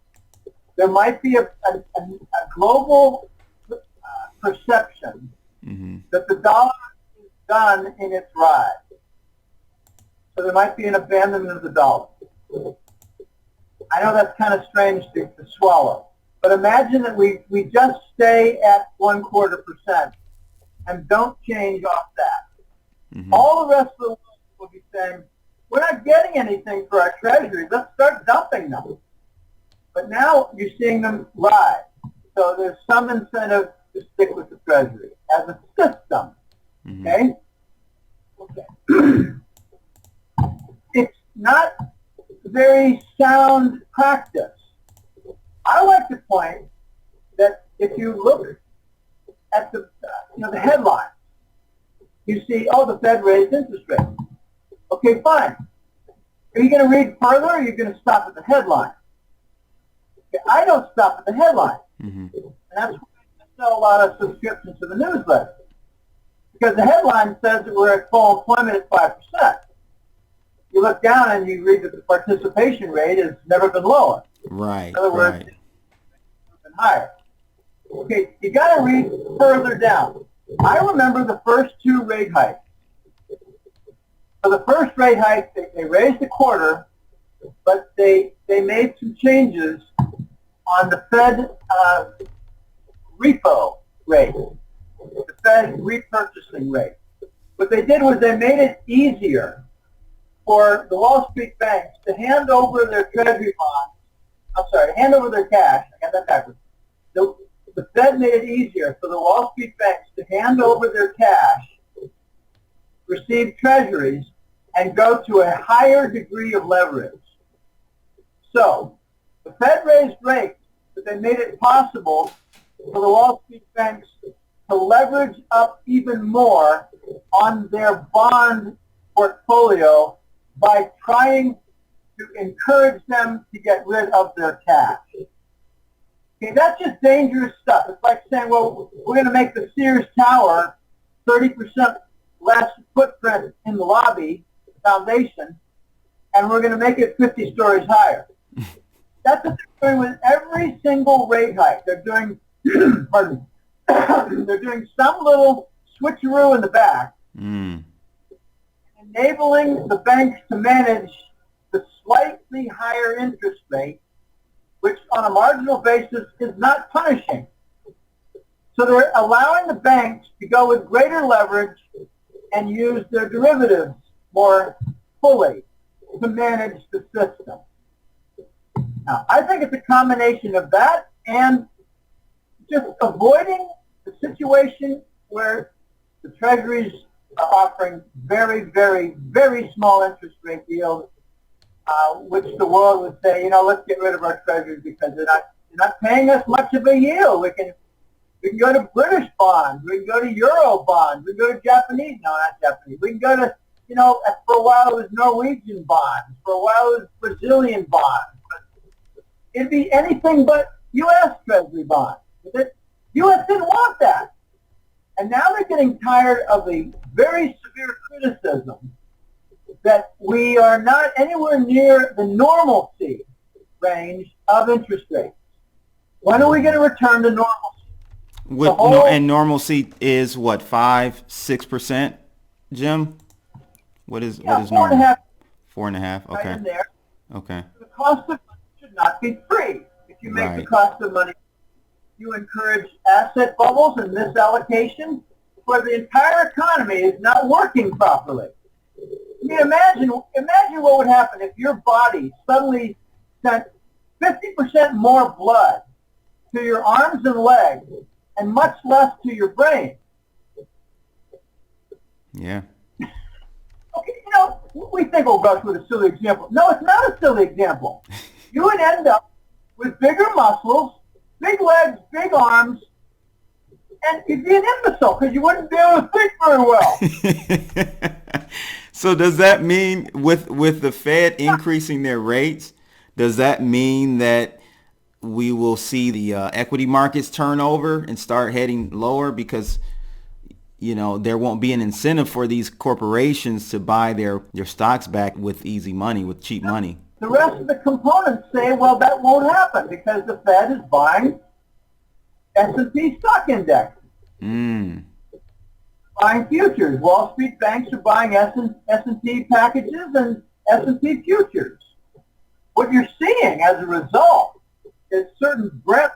S2: there might be a global perception that the dollar is done in its rise. So there might be an abandonment of the dollar. I know that's kind of strange to swallow, but imagine that we just stay at 1/4% and don't change off that. Mm-hmm. All the rest of the world will be saying, we're not getting anything for our treasuries. Let's start dumping them. But now you're seeing them rise. So there's some incentive to stick with the treasury as a system. Mm-hmm. Okay? It's not very sound practice. I like to point that if you look at the headlines, you see, oh, the Fed raised interest rates. Okay, fine. Are you going to read further, or are you going to stop at the headline? Okay, I don't stop at the headline. Mm-hmm. And that's why I sell a lot of subscriptions to the newsletter. Because the headline says that we're at full employment at 5%. You look down and you read that the participation rate has never been lower.
S1: Right.
S2: In other words, it's never been higher. Okay, you got to read further down. I remember the first 2 rate hikes. For the first rate hike, they raised a quarter, but they made some changes on the Fed repo rate, the Fed repurchasing rate. What they did was they made it easier for the Wall Street banks to hand over their treasury bonds, hand over their cash. I got that backwards. The Fed made it easier for the Wall Street banks to hand over their cash, receive treasuries, and go to a higher degree of leverage. So the Fed raised rates, but they made it possible for the Wall Street banks to leverage up even more on their bond portfolio by trying to encourage them to get rid of their cash. Okay, that's just dangerous stuff. It's like saying, well, we're going to make the Sears Tower 30% less footprint in the lobby, the foundation, and we're going to make it 50 stories higher. That's what they're doing with every single rate hike. They're doing, pardon me, they're doing some little switcheroo in the back, enabling the banks to manage the slightly higher interest rate, which on a marginal basis is not punishing. So they're allowing the banks to go with greater leverage and use their derivatives more fully to manage the system. Now, I think it's a combination of that and just avoiding the situation where the Treasuries are offering very, very, very small interest rate deals, which the world would say, let's get rid of our Treasuries because they're not paying us much of a yield. We can go to British bonds. We can go to Euro bonds. We can go to Japanese. No, not Japanese. We can go to, for a while it was Norwegian bonds. For a while it was Brazilian bonds. It'd be anything but U.S. Treasury bonds. The U.S. didn't want that. And now they're getting tired of the very severe criticism that we are not anywhere near the normalcy range of interest rates. When are we going to return to normalcy?
S1: And normalcy is what, 5-6%, Jim? What is normal?
S2: 4.5.
S1: 4.5. Okay.
S2: Right in there.
S1: Okay.
S2: The cost of money should not be free. If you make the cost of money, you encourage asset bubbles and misallocation where the entire economy is not working properly. I mean, imagine what would happen if your body suddenly sent 50% more blood to your arms and legs and much less to your brain.
S1: Yeah.
S2: Okay, we think, oh gosh, what a silly example. No, it's not a silly example. You would end up with bigger muscles, big legs, big arms, and you'd be an imbecile because you wouldn't be able to think very well.
S1: So does that mean with the Fed increasing their rates, does that mean that we will see the equity markets turn over and start heading lower because, there won't be an incentive for these corporations to buy their stocks back with easy money, with cheap money?
S2: The rest of the components say, well, that won't happen because the Fed is buying S&P stock index. buying futures. Wall Street banks are buying S&P packages and S&P futures. What you're seeing as a result is certain breadth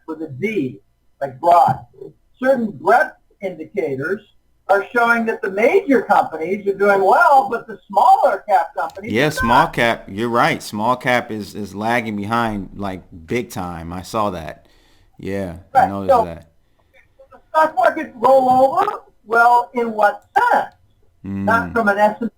S2: with a D, like broad, certain breadth indicators are showing that the major companies are doing well, but the smaller cap companies
S1: Yeah,
S2: are
S1: small
S2: not.
S1: cap, you're right. Small cap is lagging behind like big time. I saw that. Yeah, I
S2: Right.
S1: noticed
S2: So
S1: that.
S2: the stock market roll over? Well, in what sense? Not
S1: Mm.
S2: from an S&P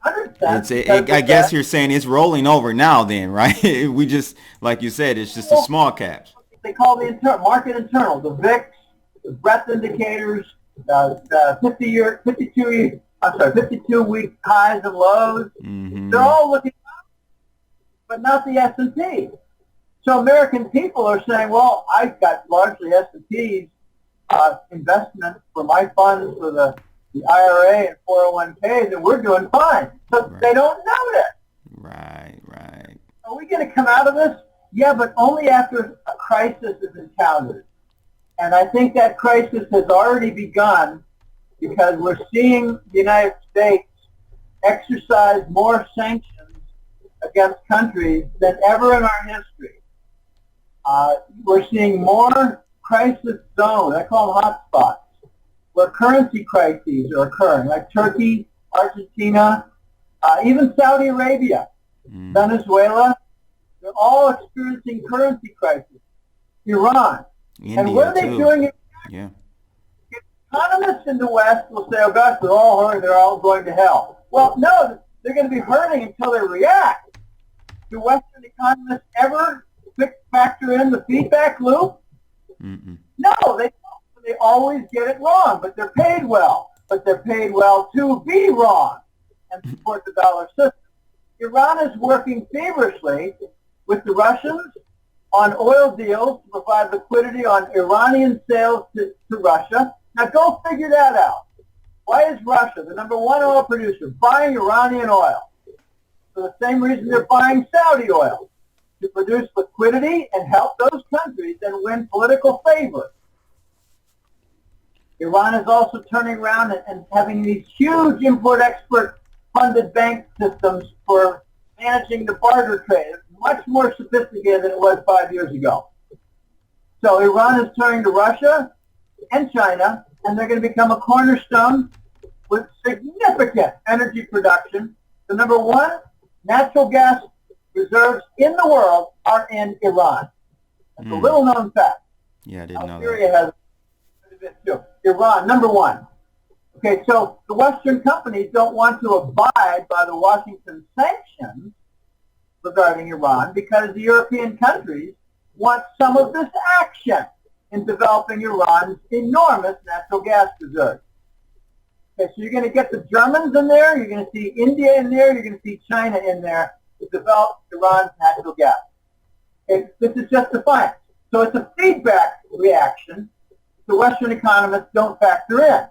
S2: 500 sense, because
S1: I
S2: the
S1: guess
S2: Fed,
S1: you're saying it's rolling over now then, right? We just, like you said, it's just the small caps.
S2: they call the market internal, the VIX, the breadth indicators, the 52-week highs and lows. They're
S1: Mm-hmm.
S2: all looking up, but not the S&P. So American people are saying, well, I've got largely S&Ps investment for my funds for the IRA and 401ks, and we're doing fine. So
S1: Right.
S2: they don't notice.
S1: Right, right.
S2: Are we going to come out of this? Yeah, but only after a crisis is encountered. And I think that crisis has already begun because we're seeing the United States exercise more sanctions against countries than ever in our history. We're seeing more crisis zones, I call them hotspots, where currency crises are occurring, like Turkey, Argentina, even Saudi Arabia,
S1: Mm.
S2: Venezuela. They're all experiencing currency crises. Iran. And what
S1: India
S2: are they
S1: too.
S2: doing?
S1: Yeah.
S2: Economists in the West will say, oh gosh, they're all hurting, they're all going to hell. Well, no, they're going to be hurting until they react. Do Western economists ever factor in the feedback loop?
S1: Mm-mm.
S2: No, they don't. They always get it wrong, but they're paid well. But they're paid well to be wrong and support the dollar system. Iran is working feverishly with the Russians on oil deals to provide liquidity on Iranian sales to Russia. Now go figure that out. Why is Russia, the number one oil producer, buying Iranian oil? For the same reason they're buying Saudi oil, to produce liquidity and help those countries and win political favor. Iran is also turning around and having these huge import-export funded bank systems for managing the barter trade. It's much more sophisticated than it was 5 years ago. So Iran is turning to Russia and China, and they're going to become a cornerstone with significant energy production. The number one natural gas reserves in the world are in Iran. That's a little known fact.
S1: Yeah, I didn't know
S2: Syria
S1: that.
S2: has a bit too. Iran, number one. Okay, so the Western companies don't want to abide by the Washington sanctions regarding Iran because the European countries want some of this action in developing Iran's enormous natural gas reserves. Okay, so you're going to get the Germans in there, you're going to see India in there, you're going to see China in there to develop Iran's natural gas. Okay, this is just defiance. So it's a feedback reaction the Western economists don't factor in.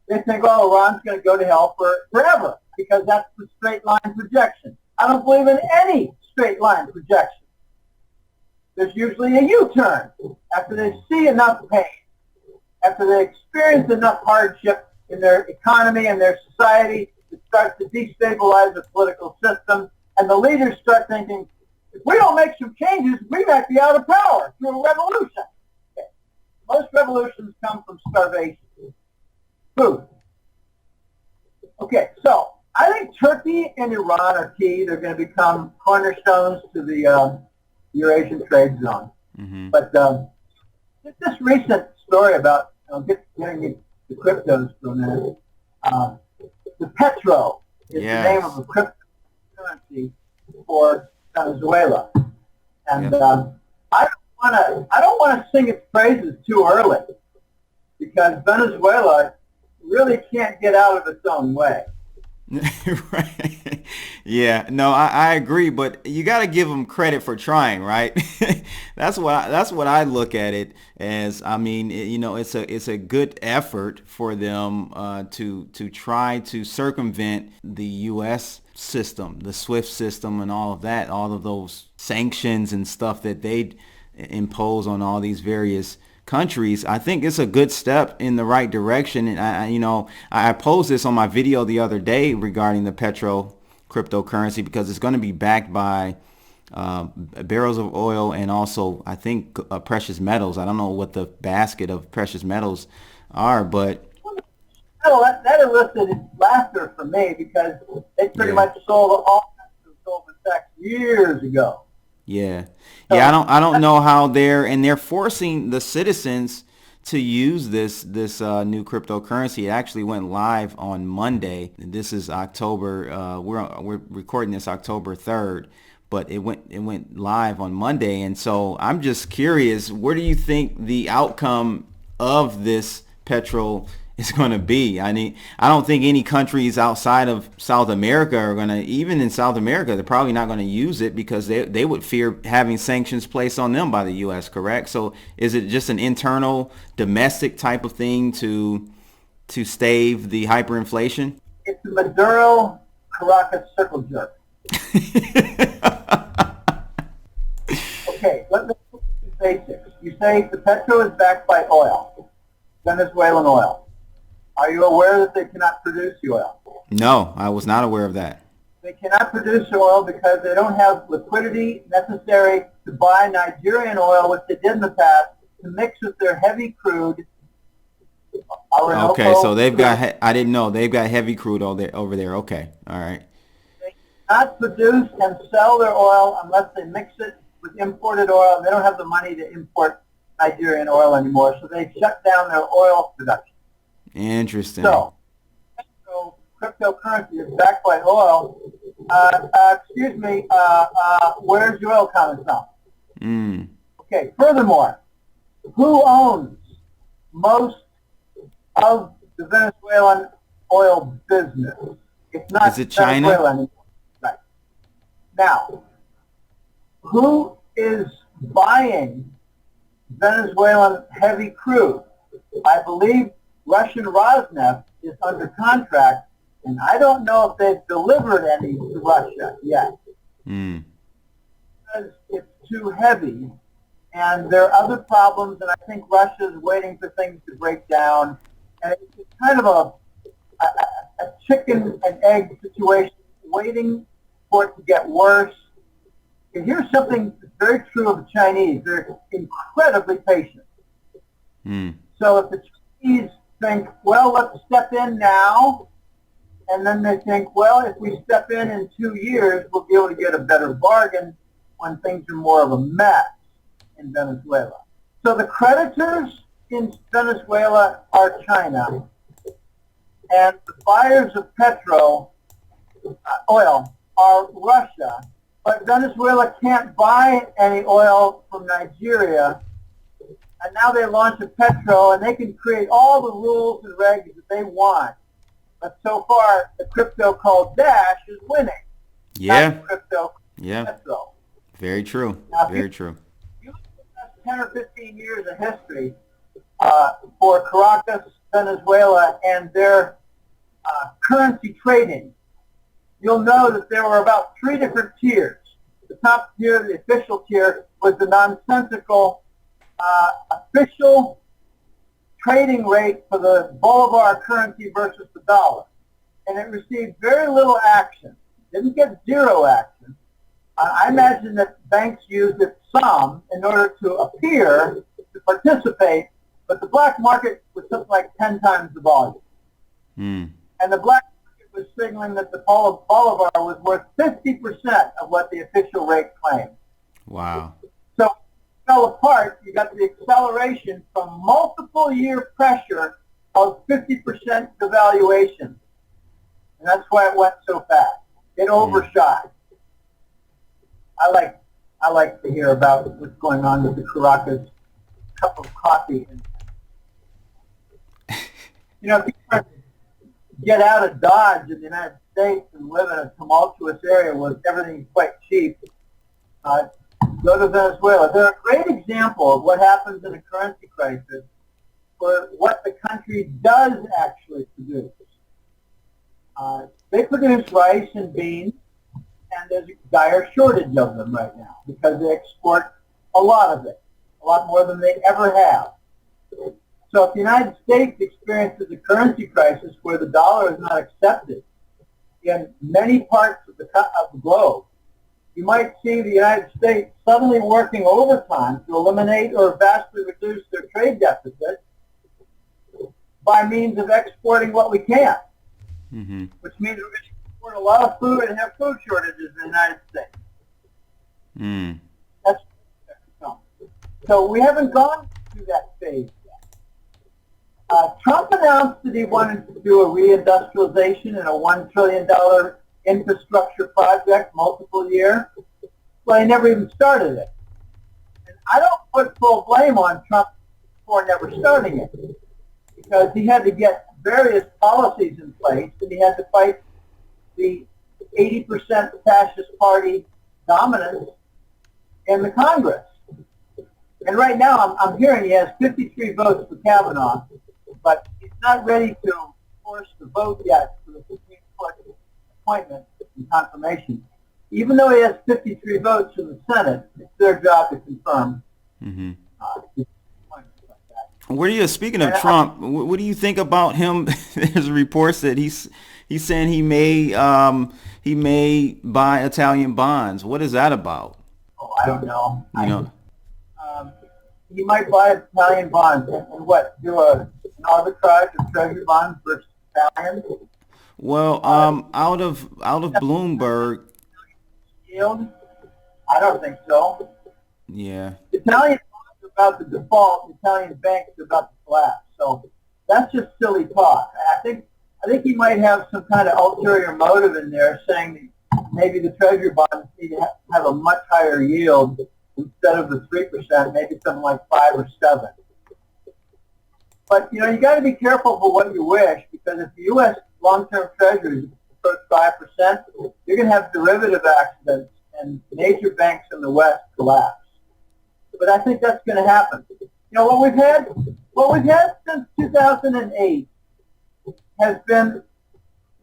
S2: They think, oh, Iran's going to go to hell forever because that's the straight line projection. I don't believe in any straight line projection. There's usually a U-turn after they see enough pain, after they experience enough hardship in their economy and their society. It starts to destabilize the political system, and the leaders start thinking, if we don't make some changes, we might be out of power through a revolution. Okay. Most revolutions come from starvation. Food. Okay, so I think Turkey and Iran are key. They're going to become cornerstones to the Eurasian trade zone.
S1: Mm-hmm.
S2: But this recent story about getting the cryptos for a minute. The petro is the name of a cryptocurrency for Venezuela, and I don't want to sing its praises too early because Venezuela really can't get out of its own way.
S1: Right. Yeah, no, I agree, but you got to give them credit for trying, right? That's what I look at it as. I mean, it's a good effort for them to try to circumvent the U.S. system, the SWIFT system, and all of that, all of those sanctions and stuff that they impose on all these various countries, I think it's a good step in the right direction. And I posed this on my video the other day regarding the petro cryptocurrency because it's going to be backed by barrels of oil and also I think precious metals. I don't know what the basket of precious metals are, but
S2: well, that elicited laughter from me because they pretty much sold all of Holden Sachs years ago.
S1: Yeah. Yeah, I don't know how they're forcing the citizens to use this new cryptocurrency. It actually went live on Monday. This is October we're recording this October 3rd, but it went live on Monday. And so I'm just curious, where do you think the outcome of this petrol is going to be? I mean, I don't think any countries outside of South America are going to, even in South America, they're probably not going to use it because they would fear having sanctions placed on them by the U.S., correct? So is it just an internal domestic type of thing to stave the hyperinflation?
S2: It's a Maduro Caracas circle jerk. Okay, let me look at the basics. You say the petro is backed by oil, Venezuelan oil. Are you aware that they cannot produce the oil?
S1: No, I was not aware of that.
S2: They cannot produce oil because they don't have liquidity necessary to buy Nigerian oil, which they did in the past, to mix with their heavy crude.
S1: Okay, so they've got, I didn't know, they've got heavy crude over there. Okay, all right.
S2: They cannot produce and sell their oil unless they mix it with imported oil. They don't have the money to import Nigerian oil anymore, so they shut down their oil production.
S1: Interesting.
S2: So cryptocurrency is backed by oil. Excuse me, where's your oil coming from? Okay, furthermore, who owns most of the Venezuelan oil business? It's not
S1: Is it China?
S2: Venezuela anymore. Right. Now, who is buying Venezuelan heavy crude? I believe Russian Rosneft is under contract, and I don't know if they've delivered any to Russia yet. Because it's too heavy, and there are other problems, and I think Russia is waiting for things to break down. And it's kind of a chicken and egg situation, waiting for it to get worse. And here's something that's very true of the Chinese. They're incredibly patient. So if the Chinese think, well, let's step in now, and then they think, well, if we step in 2 years, we'll be able to get a better bargain when things are more of a mess in Venezuela. So the creditors in Venezuela are China, and the buyers of oil are Russia, but Venezuela can't buy any oil from Nigeria. And now they launch a petro, and they can create all the rules and regs that they want. But so far, the crypto called Dash is winning.
S1: Yeah.
S2: Not the crypto
S1: Yeah.
S2: petro.
S1: Very true.
S2: Now,
S1: Very true.
S2: You look at the last 10 or 15 years of history for Caracas, Venezuela, and their currency trading, you'll know that there were about 3 different tiers. The top tier, the official tier, was the nonsensical official trading rate for the Bolivar currency versus the dollar. And it received very little action. Didn't get zero action. I imagine that banks used it some in order to appear to participate, but the black market was something like 10 times the volume. And the black market was signaling that the Bolivar was worth 50% of what the official rate claimed.
S1: Wow.
S2: So it fell apart. You got the acceleration from multiple year pressure of 50% devaluation. And that's why it went so fast. It overshot. I like to hear about what's going on with the Caracas cup of coffee. You know, if you want to get out of Dodge in the United States and live in a tumultuous area where everything's quite cheap, go to Venezuela. They're a great example of what happens in a currency crisis for what the country does actually produce. They produce rice and beans, and there's a dire shortage of them right now because they export a lot of it, a lot more than they ever have. So if the United States experiences a currency crisis where the dollar is not accepted in many parts of the globe, you might see the United States suddenly working overtime to eliminate or vastly reduce their trade deficit by means of exporting what we can, which means we're going to export a lot of food and have food shortages in the United States. That's so we haven't gone through that phase yet. Trump announced that he wanted to do a reindustrialization and a $1 trillion infrastructure project, multiple year. Well, he never even started it. And I don't put full blame on Trump for never starting it, because he had to get various policies in place, and he had to fight the 80% fascist party dominance in the Congress. And right now, I'm hearing he has 53 votes for Kavanaugh, but he's not ready to force the vote yet for the Supreme Court appointment and confirmation. Even though he has 53 votes in the Senate, it's their job to confirm.
S1: Speaking of Trump, what do you think about him? There's reports that he's saying he may buy Italian bonds. What is that about?
S2: Oh, I don't know. He might buy Italian bonds and what? Do an arbitrage of treasury bonds versus Italians?
S1: Well, out of Bloomberg.
S2: Yield? I don't think so.
S1: Yeah.
S2: Italian bonds are about to default. Italian banks are about to collapse. So that's just silly talk. I think he might have some kind of ulterior motive in there, saying that maybe the treasury bonds need to have a much higher yield instead of the 3%, maybe something like 5 or 7. But you got to be careful for what you wish, because if the U.S. long-term treasuries approach 5%, you're going to have derivative accidents and major banks in the West collapse. But I think that's going to happen. What we've had since 2008 has been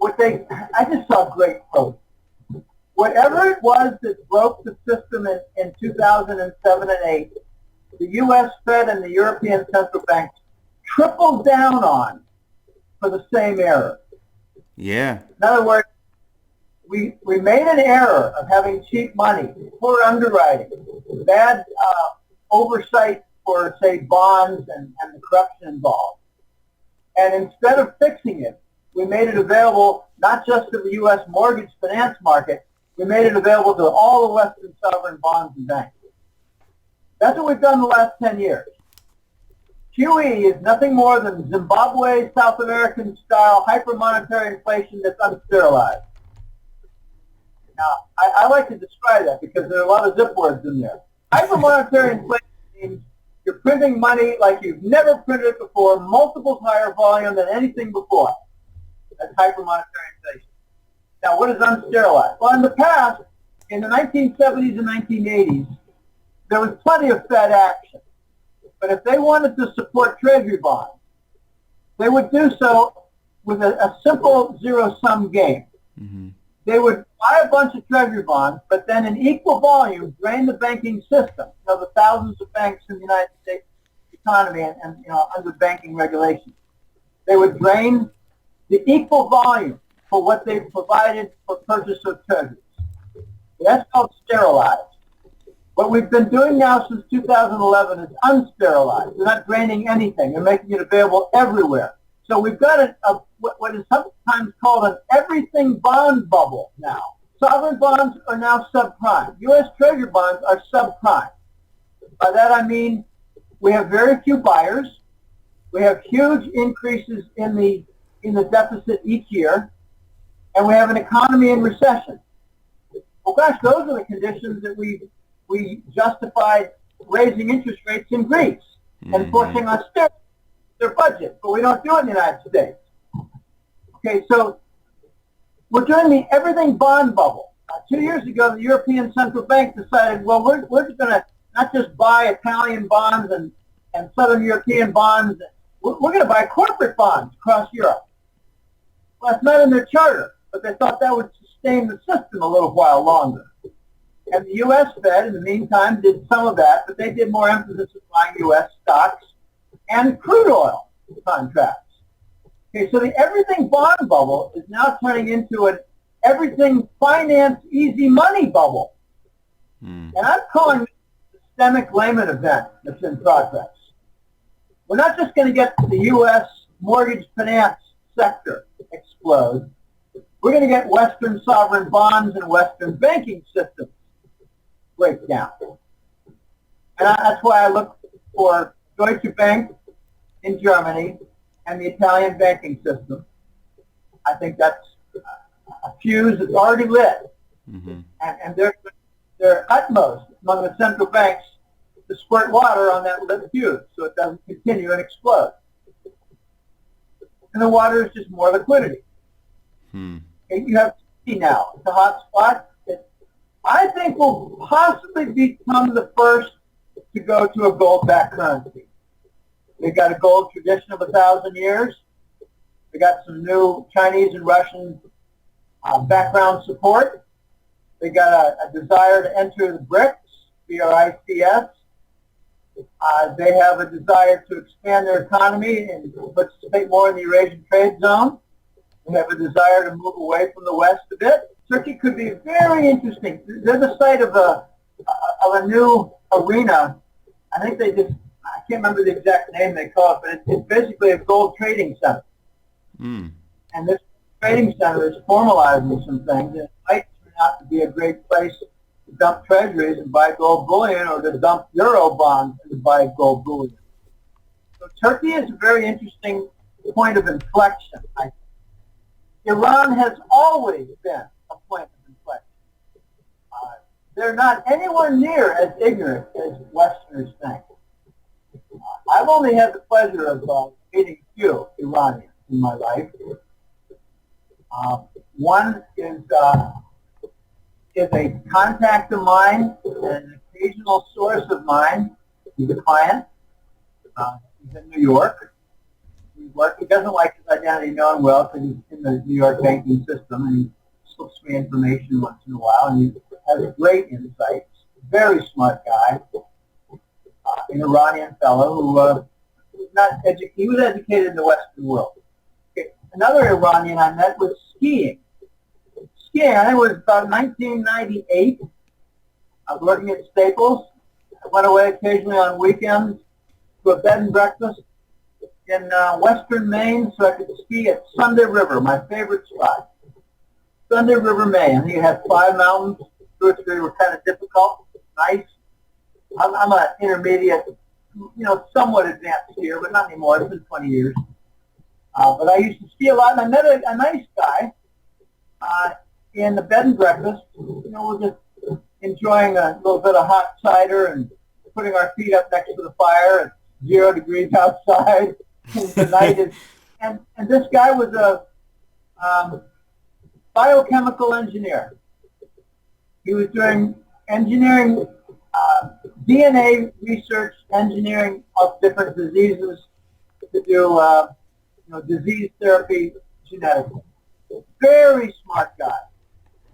S2: I just saw a great quote. Whatever it was that broke the system in 2007 and 8, the U.S. Fed and the European central banks tripled down on for the same error.
S1: Yeah.
S2: In other words, we made an error of having cheap money, poor underwriting, bad oversight for, say, bonds and the corruption involved. And instead of fixing it, we made it available not just to the U.S. mortgage finance market, we made it available to all the Western sovereign bonds and banks. That's what we've done the last 10 years. QE is nothing more than Zimbabwe, South American-style hypermonetary inflation that's unsterilized. Now, I like to describe that because there are a lot of zip words in there. Hypermonetary inflation means you're printing money like you've never printed it before, multiples higher volume than anything before. That's hypermonetary inflation. Now, what is unsterilized? Well, in the past, in the 1970s and 1980s, there was plenty of Fed action. But if they wanted to support treasury bonds, they would do so with a simple zero-sum game. Mm-hmm. They would buy a bunch of treasury bonds, but then in equal volume, drain the banking system. The thousands of banks in the United States economy and under banking regulations. They would drain the equal volume for what they provided for purchase of treasuries. That's called sterilized. What we've been doing now since 2011 is unsterilized. They're not draining anything. They're making it available everywhere. So we've got what is sometimes called an everything bond bubble now. Sovereign bonds are now subprime. U.S. Treasury bonds are subprime. By that I mean we have very few buyers. We have huge increases in the deficit each year, and we have an economy in recession. Well, gosh, those are the conditions that we justified raising interest rates in Greece and forcing austerity their budget, but we don't do it in the United States. Okay, so we're doing the everything bond bubble. 2 years ago, the European Central Bank decided, well, we're just going to not just buy Italian bonds and Southern European bonds. We're going to buy corporate bonds across Europe. Well, that's not in their charter, but they thought that would sustain the system a little while longer. And the U.S. Fed, in the meantime, did some of that, but they did more emphasis on buying U.S. stocks and crude oil contracts. Okay, so the everything bond bubble is now turning into an everything finance easy money bubble. And I'm calling this a systemic Lehman event that's in progress. We're not just going to get the U.S. mortgage finance sector explode. We're going to get Western sovereign bonds and Western banking systems break down. And that's why I look for Deutsche Bank in Germany and the Italian banking system. I think that's a fuse that's already lit. Mm-hmm. And they're utmost among the central banks to squirt water on that lit fuse so it doesn't continue and explode. And the water is just more liquidity. And you have Turkey now. It's a hot spot that I think will possibly become the first to go to a gold-backed currency. They've got a gold tradition of 1,000 years. They got some new Chinese and Russian background support. They got a desire to enter the BRICS, BRICS. They have a desire to expand their economy and participate more in the Eurasian trade zone. They have a desire to move away from the West a bit. Turkey could be very interesting. They're the site of a new arena. I think I can't remember the exact name they call it, but it's basically a gold trading center. And this trading center is formalizing some things, and it might turn out to be a great place to dump treasuries and buy gold bullion, or to dump euro bonds and to buy gold bullion. So Turkey is a very interesting point of inflection, I think. Iran has always been a point of inflection. They're not anywhere near as ignorant as Westerners think. I've only had the pleasure of meeting a few Iranians in my life. One is a contact of mine, an occasional source of mine. He's a client. He's in New York. He doesn't like his identity known well because he's in the New York banking system, and he slips me information once in a while, and he has great insights. Very smart guy. An Iranian fellow who was educated in the Western world. Okay. Another Iranian I met was skiing. I think it was about 1998. I was working at Staples. I went away occasionally on weekends to a bed and breakfast in western Maine so I could ski at Sunday River, my favorite spot. Sunday River, Maine. I think it had 5 mountains. 2 or 3 were kind of difficult, nice. I'm an intermediate, somewhat advanced skier, but not anymore. It's been 20 years. But I used to ski a lot, and I met a nice guy in the bed and breakfast. We're just enjoying a little bit of hot cider and putting our feet up next to the fire. It's 0 degrees outside. The night is, and this guy was a biochemical engineer. He was doing engineering, DNA research, engineering of different diseases to do, disease therapy genetically. Very smart guy.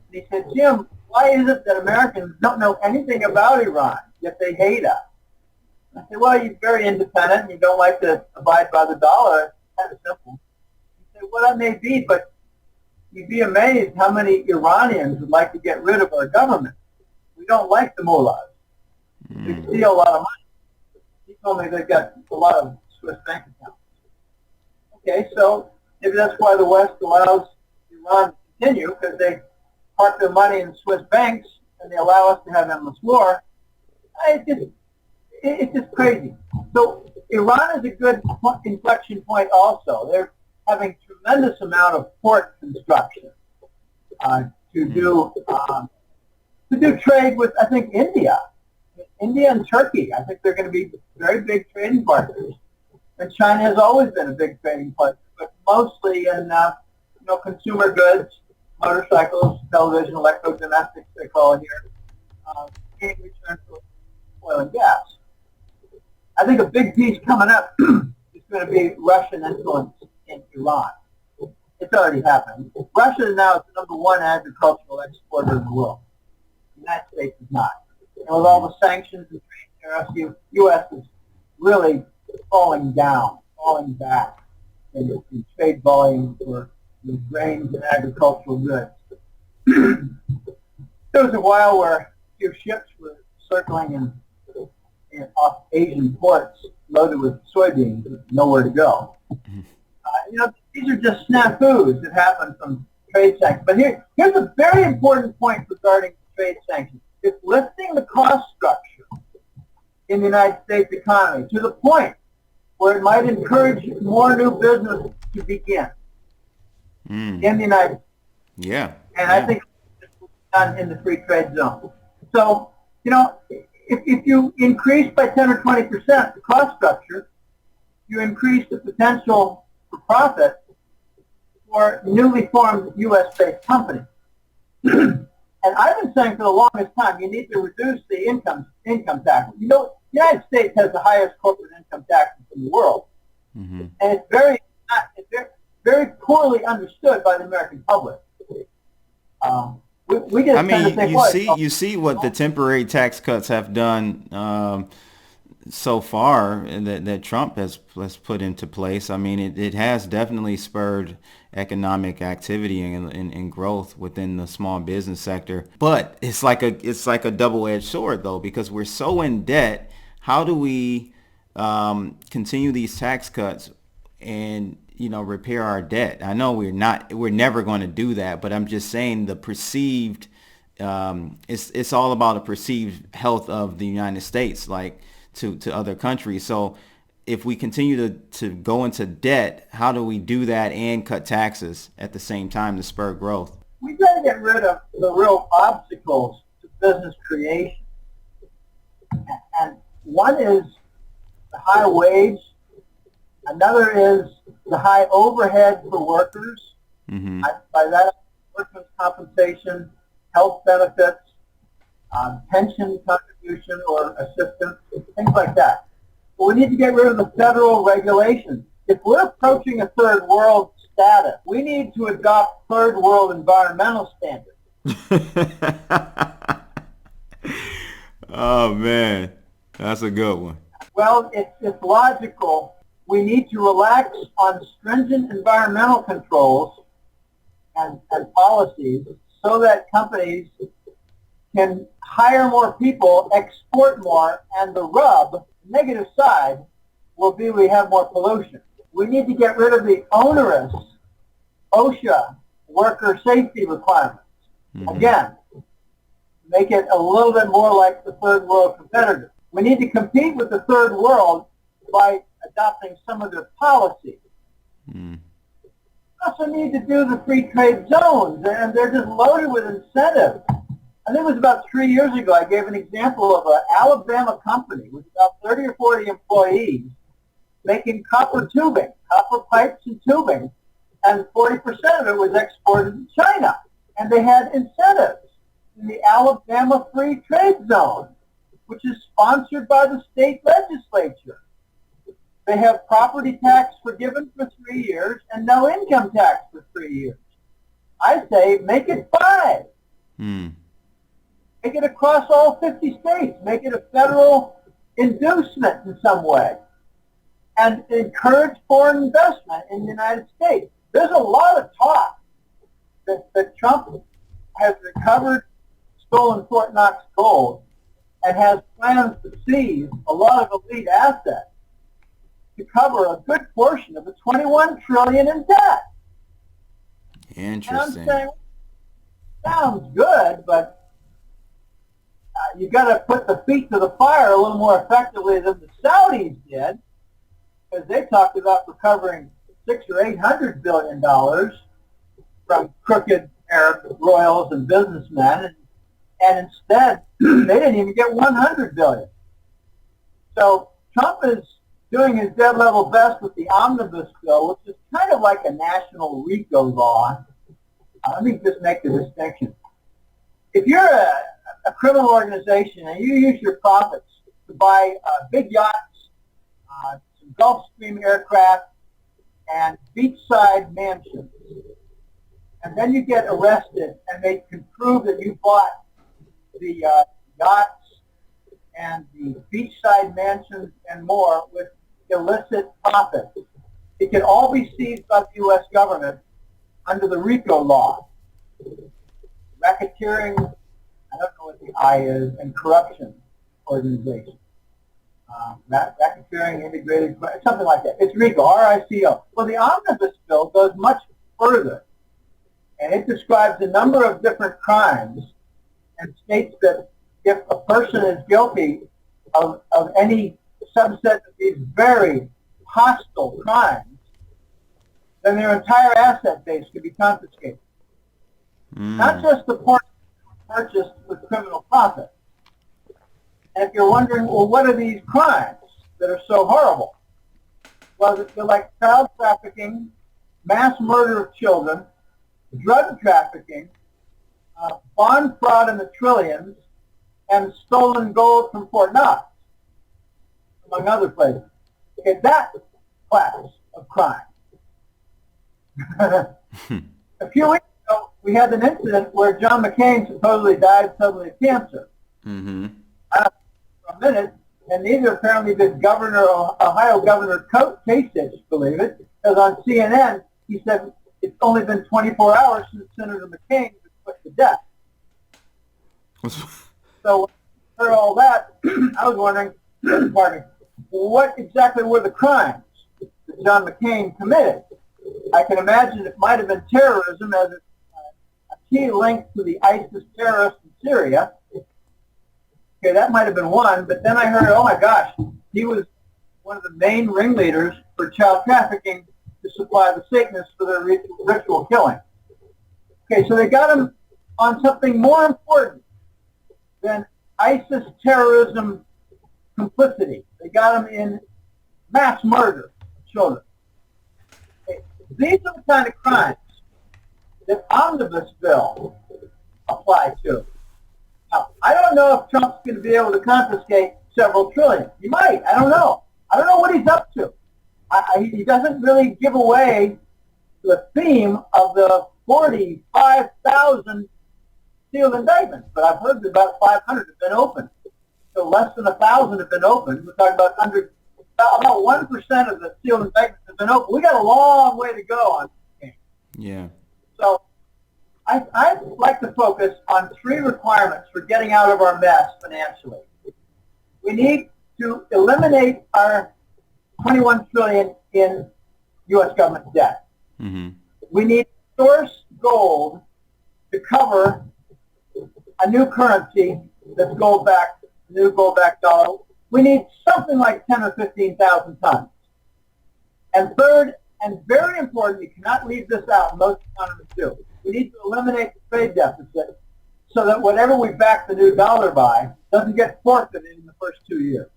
S2: And he said, Jim, why is it that Americans don't know anything about Iran, yet they hate us? I said, well, you're very independent and you don't like to abide by the dollar. It's kind of simple. He said, well, that may be, but you'd be amazed how many Iranians would like to get rid of our government. We don't like the mullahs. They steal a lot of money. He told me they've got a lot of Swiss bank accounts. Okay, so maybe that's why the West allows Iran to continue, because they park their money in Swiss banks and they allow us to have endless war. It's just crazy. So Iran is a good inflection point also. They're having tremendous amount of port construction to do trade with, I think, India and Turkey. I think they're going to be very big trading partners. And China has always been a big trading partner, but mostly in consumer goods, motorcycles, television, electrodomestics, they call it here, in return for oil and gas. I think a big piece coming up is going to be Russian influence in Iran. It's already happened. Russia now is the #1 agricultural exporter in the world. The United States is not. And with all the sanctions and trade tariffs, the U.S. is really falling down, falling back in trade volume for grains and agricultural goods. There was a while where a few ships were circling off Asian ports loaded with soybeans with nowhere to go. These are just snafus that happen from trade sanctions. But here's a very important point regarding trade sanctions. It's lifting the cost structure in the United States economy to the point where it might encourage more new business to begin in the United States.
S1: Yeah.
S2: And I think it's done in the free trade zone. So, if you increase by 10 or 20% the cost structure, you increase the potential for profit for newly formed U.S.-based companies. And I've been saying for the longest time, you need to reduce the income tax. The United States has the highest corporate income taxes in the world, and it's very poorly understood by the American public. We just tend to think,
S1: you see what the temporary tax cuts have done so far that Trump has put into place. I mean, it has definitely spurred economic activity and growth within the small business sector. But it's like a double-edged sword, though, because we're so in debt. How do we continue these tax cuts and repair our debt? I know we're never going to do that, but I'm just saying the perceived it's all about the perceived health of the United States, like to other countries. So if we continue to go into debt, how do we do that and cut taxes at the same time to spur growth?
S2: We got to get rid of the real obstacles to business creation. And one is the high wage. Another is the high overhead for workers. By that, workers' compensation, health benefits, pension contribution or assistance, things like that. But we need to get rid of the federal regulations. If we're approaching a third world status, we need to adopt third world environmental standards.
S1: Oh, man. That's a good one.
S2: Well, it's logical. We need to relax on stringent environmental controls and policies so that companies can hire more people, export more, and the negative side, will be we have more pollution. We need to get rid of the onerous OSHA worker safety requirements. Again, make it a little bit more like the third world competitors. We need to compete with the third world by adopting some of their policies. We also need to do the free trade zones, and they're just loaded with incentives. I think it was about 3 years ago I gave an example of an Alabama company with about 30 or 40 employees making copper pipes and tubing, and 40% of it was exported to China. And they had incentives in the Alabama Free Trade Zone, which is sponsored by the state legislature. They have property tax forgiven for 3 years and no income tax for 3 years. I say make it 5. Make it across all 50 states. Make it a federal inducement in some way. And encourage foreign investment in the United States. There's a lot of talk that Trump has recovered stolen Fort Knox gold and has plans to seize a lot of elite assets to cover a good portion of the $21 trillion in debt.
S1: Interesting.
S2: And I'm saying, sounds good, but you got to put the feet to the fire a little more effectively than the Saudis did, because they talked about recovering $600 or $800 billion from crooked Arab royals and businessmen, and instead they didn't even get $100 billion. So Trump is doing his dead level best with the omnibus bill, which is kind of like a national RICO law. Let me just make the distinction. If you're a criminal organization and you use your profits to buy big yachts, some Gulfstream aircraft, and beachside mansions, and then you get arrested and they can prove that you bought the yachts and the beachside mansions and more with illicit profits. It can all be seized by the U.S. government under the RICO law. Racketeering, I don't know what the I is, and corruption organization. Racketeering, integrated, something like that. It's RICO, R-I-C-O. Well, the omnibus bill goes much further, and it describes a number of different crimes and states that if a person is guilty of any subset of these very hostile crimes, then their entire asset base could be confiscated. Not just the portion purchased with criminal profit. And if you're wondering, well, what are these crimes that are so horrible? Well, they're like child trafficking, mass murder of children, drug trafficking, bond fraud in the trillions, and stolen gold from Fort Knox, among other places. Okay, that class of crime. A few weeks ago, we had an incident where John McCain supposedly died suddenly of cancer.
S1: Mm-hmm.
S2: For a minute, and neither apparently did Ohio Governor Kasich believe it, because on CNN he said it's only been 24 hours since Senator McCain was put to death. So, for all that, I was wondering, pardon me, what exactly were the crimes that John McCain committed? I can imagine it might have been terrorism as a key link to the ISIS terrorists in Syria. Okay, that might have been one, but then I heard, oh my gosh, he was one of the main ringleaders for child trafficking to supply the Satanists for their ritual killing. Okay, so they got him on something more important than ISIS terrorism complicity. They got him in mass murder of children. Okay, these are the kind of crimes that omnibus bill apply to. Now, I don't know if Trump's going to be able to confiscate several trillion. He might. I don't know. I don't know what he's up to. He doesn't really give away the theme of the 45,000 sealed indictments, but I've heard that about 500 have been opened. So less than 1,000 have been opened. We're talking about about 1% of the sealed indictments have been opened. We got a long way to go on this game.
S1: Yeah.
S2: So I'd like to focus on three requirements for getting out of our mess financially. We need to eliminate our $21 trillion in U.S. government debt.
S1: Mm-hmm.
S2: We need to source gold to cover a new currency that's gold-backed, new gold-backed dollar. We need something like 10 or 15,000 tons. And third, and very important, you cannot leave this out, most economists do, we need to eliminate the trade deficit so that whatever we back the new dollar by doesn't get forfeited in the first 2 years.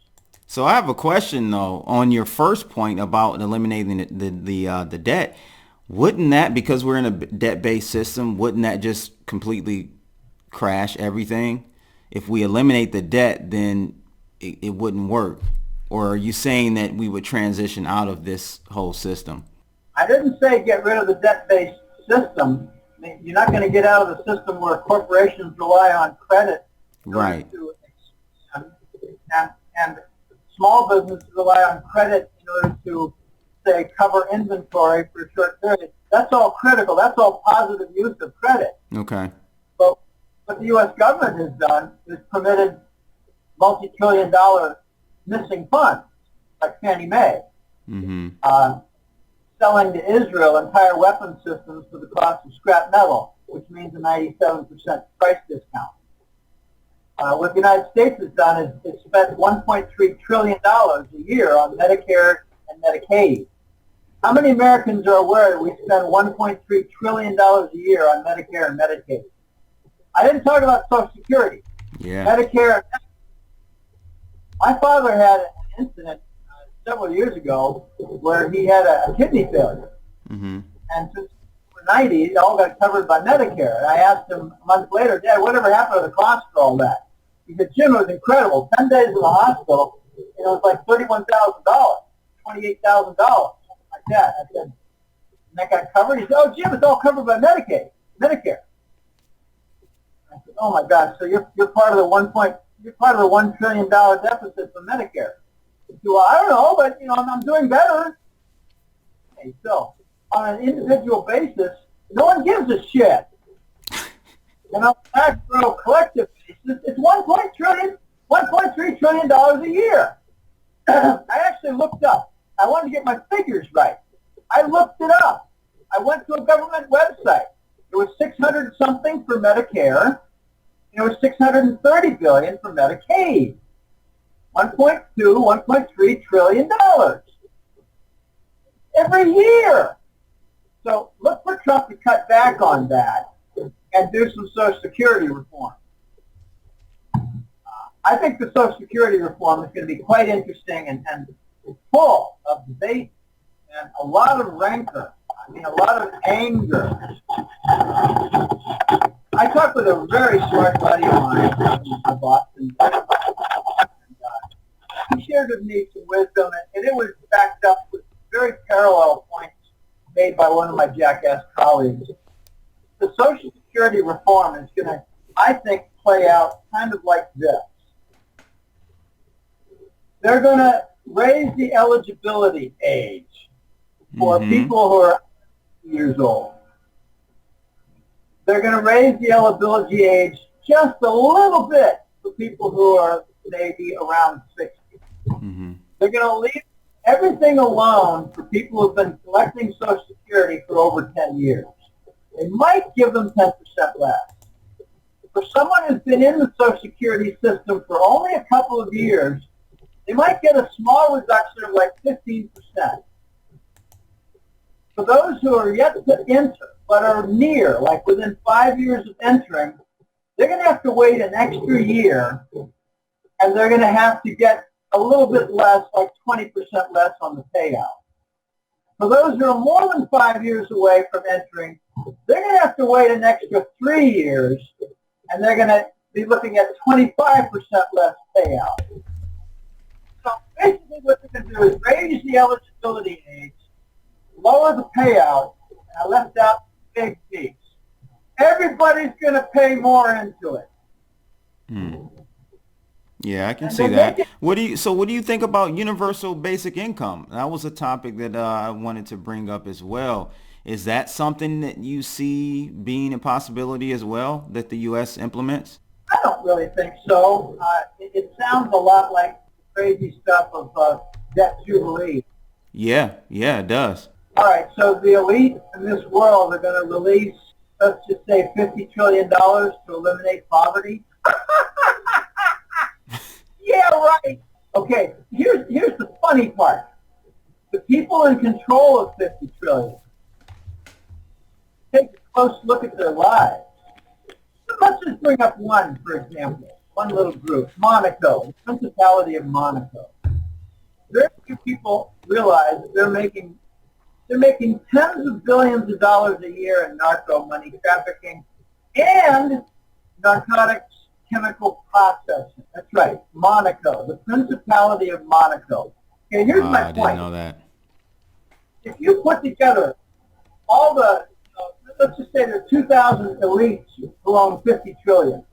S1: So I have a question though on your first point about eliminating the debt. Wouldn't that, because we're in a debt-based system, wouldn't that just completely crash everything? If we eliminate the debt, then it wouldn't work. Or are you saying that we would transition out of this whole system? I
S2: didn't say get rid of the debt-based system. I mean, you're not going to get out of the system where corporations rely on credit.
S1: Right.
S2: And small businesses rely on credit in order to, say, cover inventory for a short period. That's all critical. That's all positive use of credit.
S1: Okay.
S2: But what the U.S. government has done is permitted multi-trillion-dollar missing funds, like Fannie Mae, selling to Israel entire weapon systems for the cost of scrap metal, which means a 97% price discount. What the United States has done is it's spent $1.3 trillion a year on Medicare and Medicaid. How many Americans are aware that we spend $1.3 trillion a year on Medicare and Medicaid? I didn't talk about Social Security.
S1: Yeah.
S2: Medicare. My father had an incident several years ago where he had a kidney failure. Mm-hmm. And since we were 90, it all got covered by Medicare. And I asked him a month later, Dad, whatever happened to the cost for all that? He said, Jim, it was incredible. 10 days in the hospital, it was like $31,000, $28,000, something like that. I said, and that got covered? He said, oh, Jim, it's all covered by Medicare. I said, oh my gosh, so you're part of the $1 trillion deficit for Medicare. Well, I don't know, but I'm doing better. Okay, so on an individual basis, no one gives a shit. And on a macro collective basis, it's $1.3 trillion a year. I actually looked up. I wanted to get my figures right. I looked it up. I went to a government website. It was 600 something for Medicare. And it was 630 billion for Medicaid. 1.3 trillion dollars every year. So look for Trump to cut back on that and do some Social Security reform. I think the Social Security reform is going to be quite interesting and full of debate and a lot of rancor. I mean, a lot of anger. I talked with a very smart buddy of mine in Boston. He shared with me some wisdom, and it was backed up with very parallel points made by one of my jackass colleagues. The Social Security reform is going to, I think, play out kind of like this. They're going to raise the eligibility age for people who are years old. They're going to raise the eligibility age just a little bit for people who are maybe around 60. They're going to leave everything alone for people who've been collecting Social Security for over 10 years. They might give them 10% less. For someone who's been in the Social Security system for only a couple of years, they might get a small reduction of like 15%. For those who are yet to enter, but are near, like within 5 years of entering, they're going to have to wait an extra year, and they're going to have to get a little bit less, like 20% less on the payout. For those who are more than 5 years away from entering, they're going to have to wait an extra 3 years, and they're going to be looking at 25% less payout. So basically what they're going to do is raise the eligibility age, lower the payout, and I left out the big piece. Everybody's going to pay more into it.
S1: Yeah, I can see that. What do you think about universal basic income? That was a topic that I wanted to bring up as well. Is that something that you see being a possibility as well that the U.S. implements?
S2: I don't really think so. It sounds a lot like crazy stuff of debt jubilee.
S1: Yeah, it does.
S2: All right, so the elite in this world are going to release, let's just say, $50 trillion to eliminate poverty. Yeah, right. Okay, here's the funny part. The people in control of $50 trillion take a close look at their lives. Let's just bring up one, for example, one little group, Monaco, the Principality of Monaco. Very few people realize that they're making tens of billions of dollars a year in narco money trafficking and narcotics chemical processing. That's right, Monaco, the Principality of Monaco. Okay, here's my point.
S1: I didn't know that.
S2: If you put together all the, let's just say there are 2,000 elites who own 50 trillion,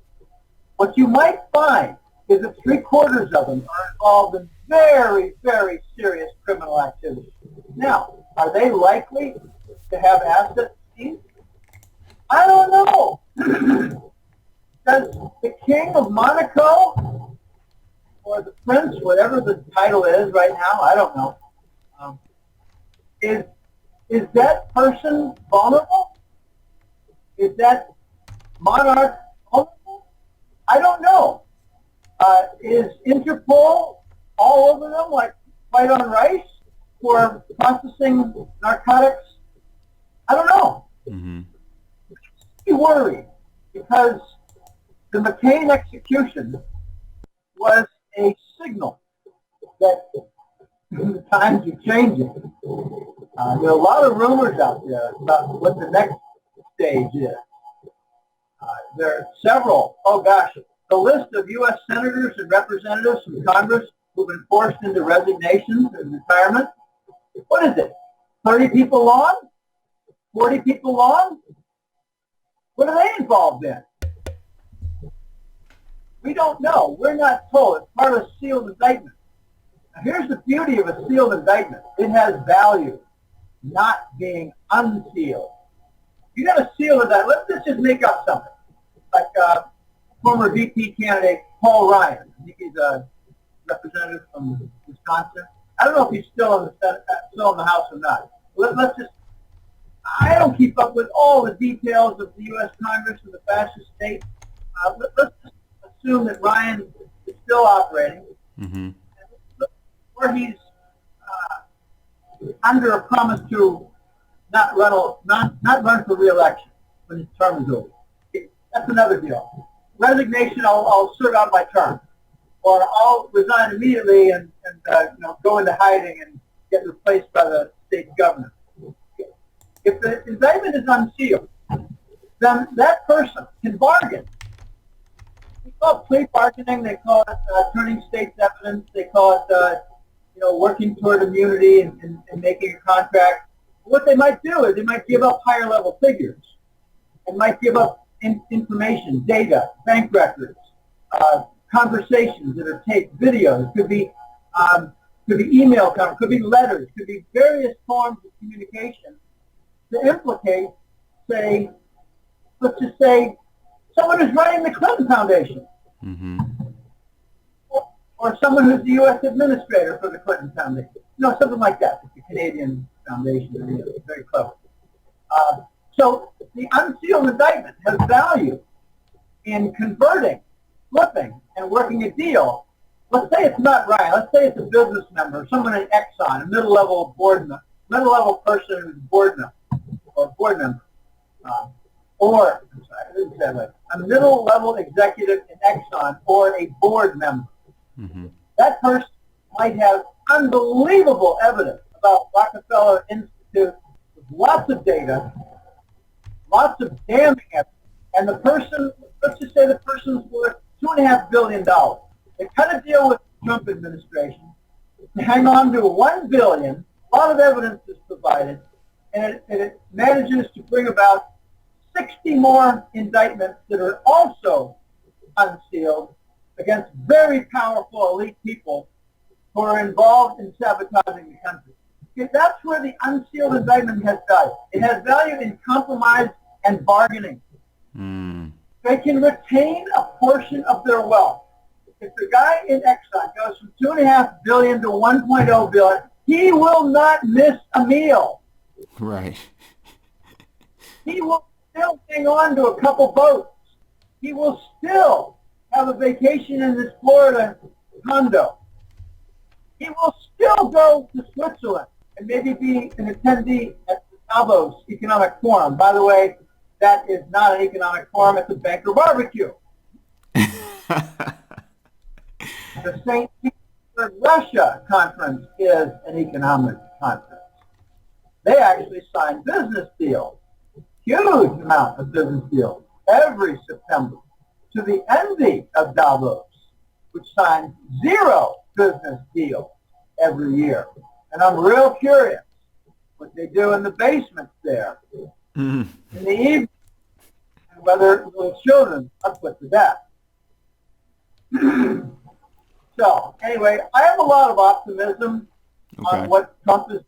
S2: what you might find is that 3/4 of them are involved in very, very serious criminal activity. Now, are they likely to have assets seized? I don't know. Does the King of Monaco or the Prince, whatever the title is right now, I don't know, is that person vulnerable? Is that monarch vulnerable? I don't know. Is Interpol all over them like white on rice for processing narcotics? I don't know. Be worried because the McCain execution was a signal that the times are changing. There are a lot of rumors out there about what the next stage is. There are several, the list of U.S. senators and representatives from Congress who've been forced into resignations and retirement. What is it? 30 people long? 40 people long? What are they involved in? We don't know. We're not told. It's part of a sealed indictment. Now, here's the beauty of a sealed indictment. It has value, not being unsealed. You got a sealed indictment. Let's just make up something. Like former VP candidate Paul Ryan. I think he's a representative from Wisconsin. I don't know if he's still in the Senate, still in the House or not. Let's just. I don't keep up with all the details of the U.S. Congress and the Fascist State. Let's just assume that Ryan is still operating, or he's under a promise to not run for re-election when his term is over. That's another deal. Resignation, I'll serve out my term, or I'll resign immediately and go into hiding and get replaced by the state governor. If the indictment is unsealed, then that person can bargain. They call it plea bargaining. They call it turning state's evidence. They call it working toward immunity and making a contract. What they might do is they might give up higher level figures. They might give up information, data, bank records, conversations that are taped, videos. Could be email, could be letters, could be various forms of communication to implicate, let's just say, someone who's running the Clinton Foundation, or someone who's the U.S. administrator for the Clinton Foundation, something like that. It's a Canadian foundation, it's very clever. So the unsealed indictment has value in converting, flipping, and working a deal. Let's say it's not Ryan. Let's say it's a business member, someone in Exxon, a middle-level person who's board member. A middle-level executive in Exxon or a board member. That person might have unbelievable evidence about Rockefeller Institute with lots of data, lots of damning evidence, and the person, let's just say the person's worth $2.5 billion. They cut a deal with the Trump administration to hang on to $1 billion. A lot of evidence is provided, and it manages to bring about 60 more indictments that are also unsealed against very powerful elite people who are involved in sabotaging the country. That's where the unsealed indictment has value. It has value in compromise and bargaining. They can retain a portion of their wealth. If the guy in Exxon goes from $2.5 billion to $1.0 billion, he will not miss a meal.
S1: Right.
S2: He will still hang on to a couple boats. He will still have a vacation in this Florida condo. He will still go to Switzerland and maybe be an attendee at the Davos Economic Forum. By the way, that is not an economic forum, it's a banker barbecue. The St. Petersburg, Russia conference is an economic conference. They actually sign business deals, huge amount of business deals, every September, to the envy of Davos, which signs 0 business deals every year. And I'm real curious what they do in the basements there in the evening, and whether little children are put to death. So, anyway, I have a lot of optimism on what Trump is.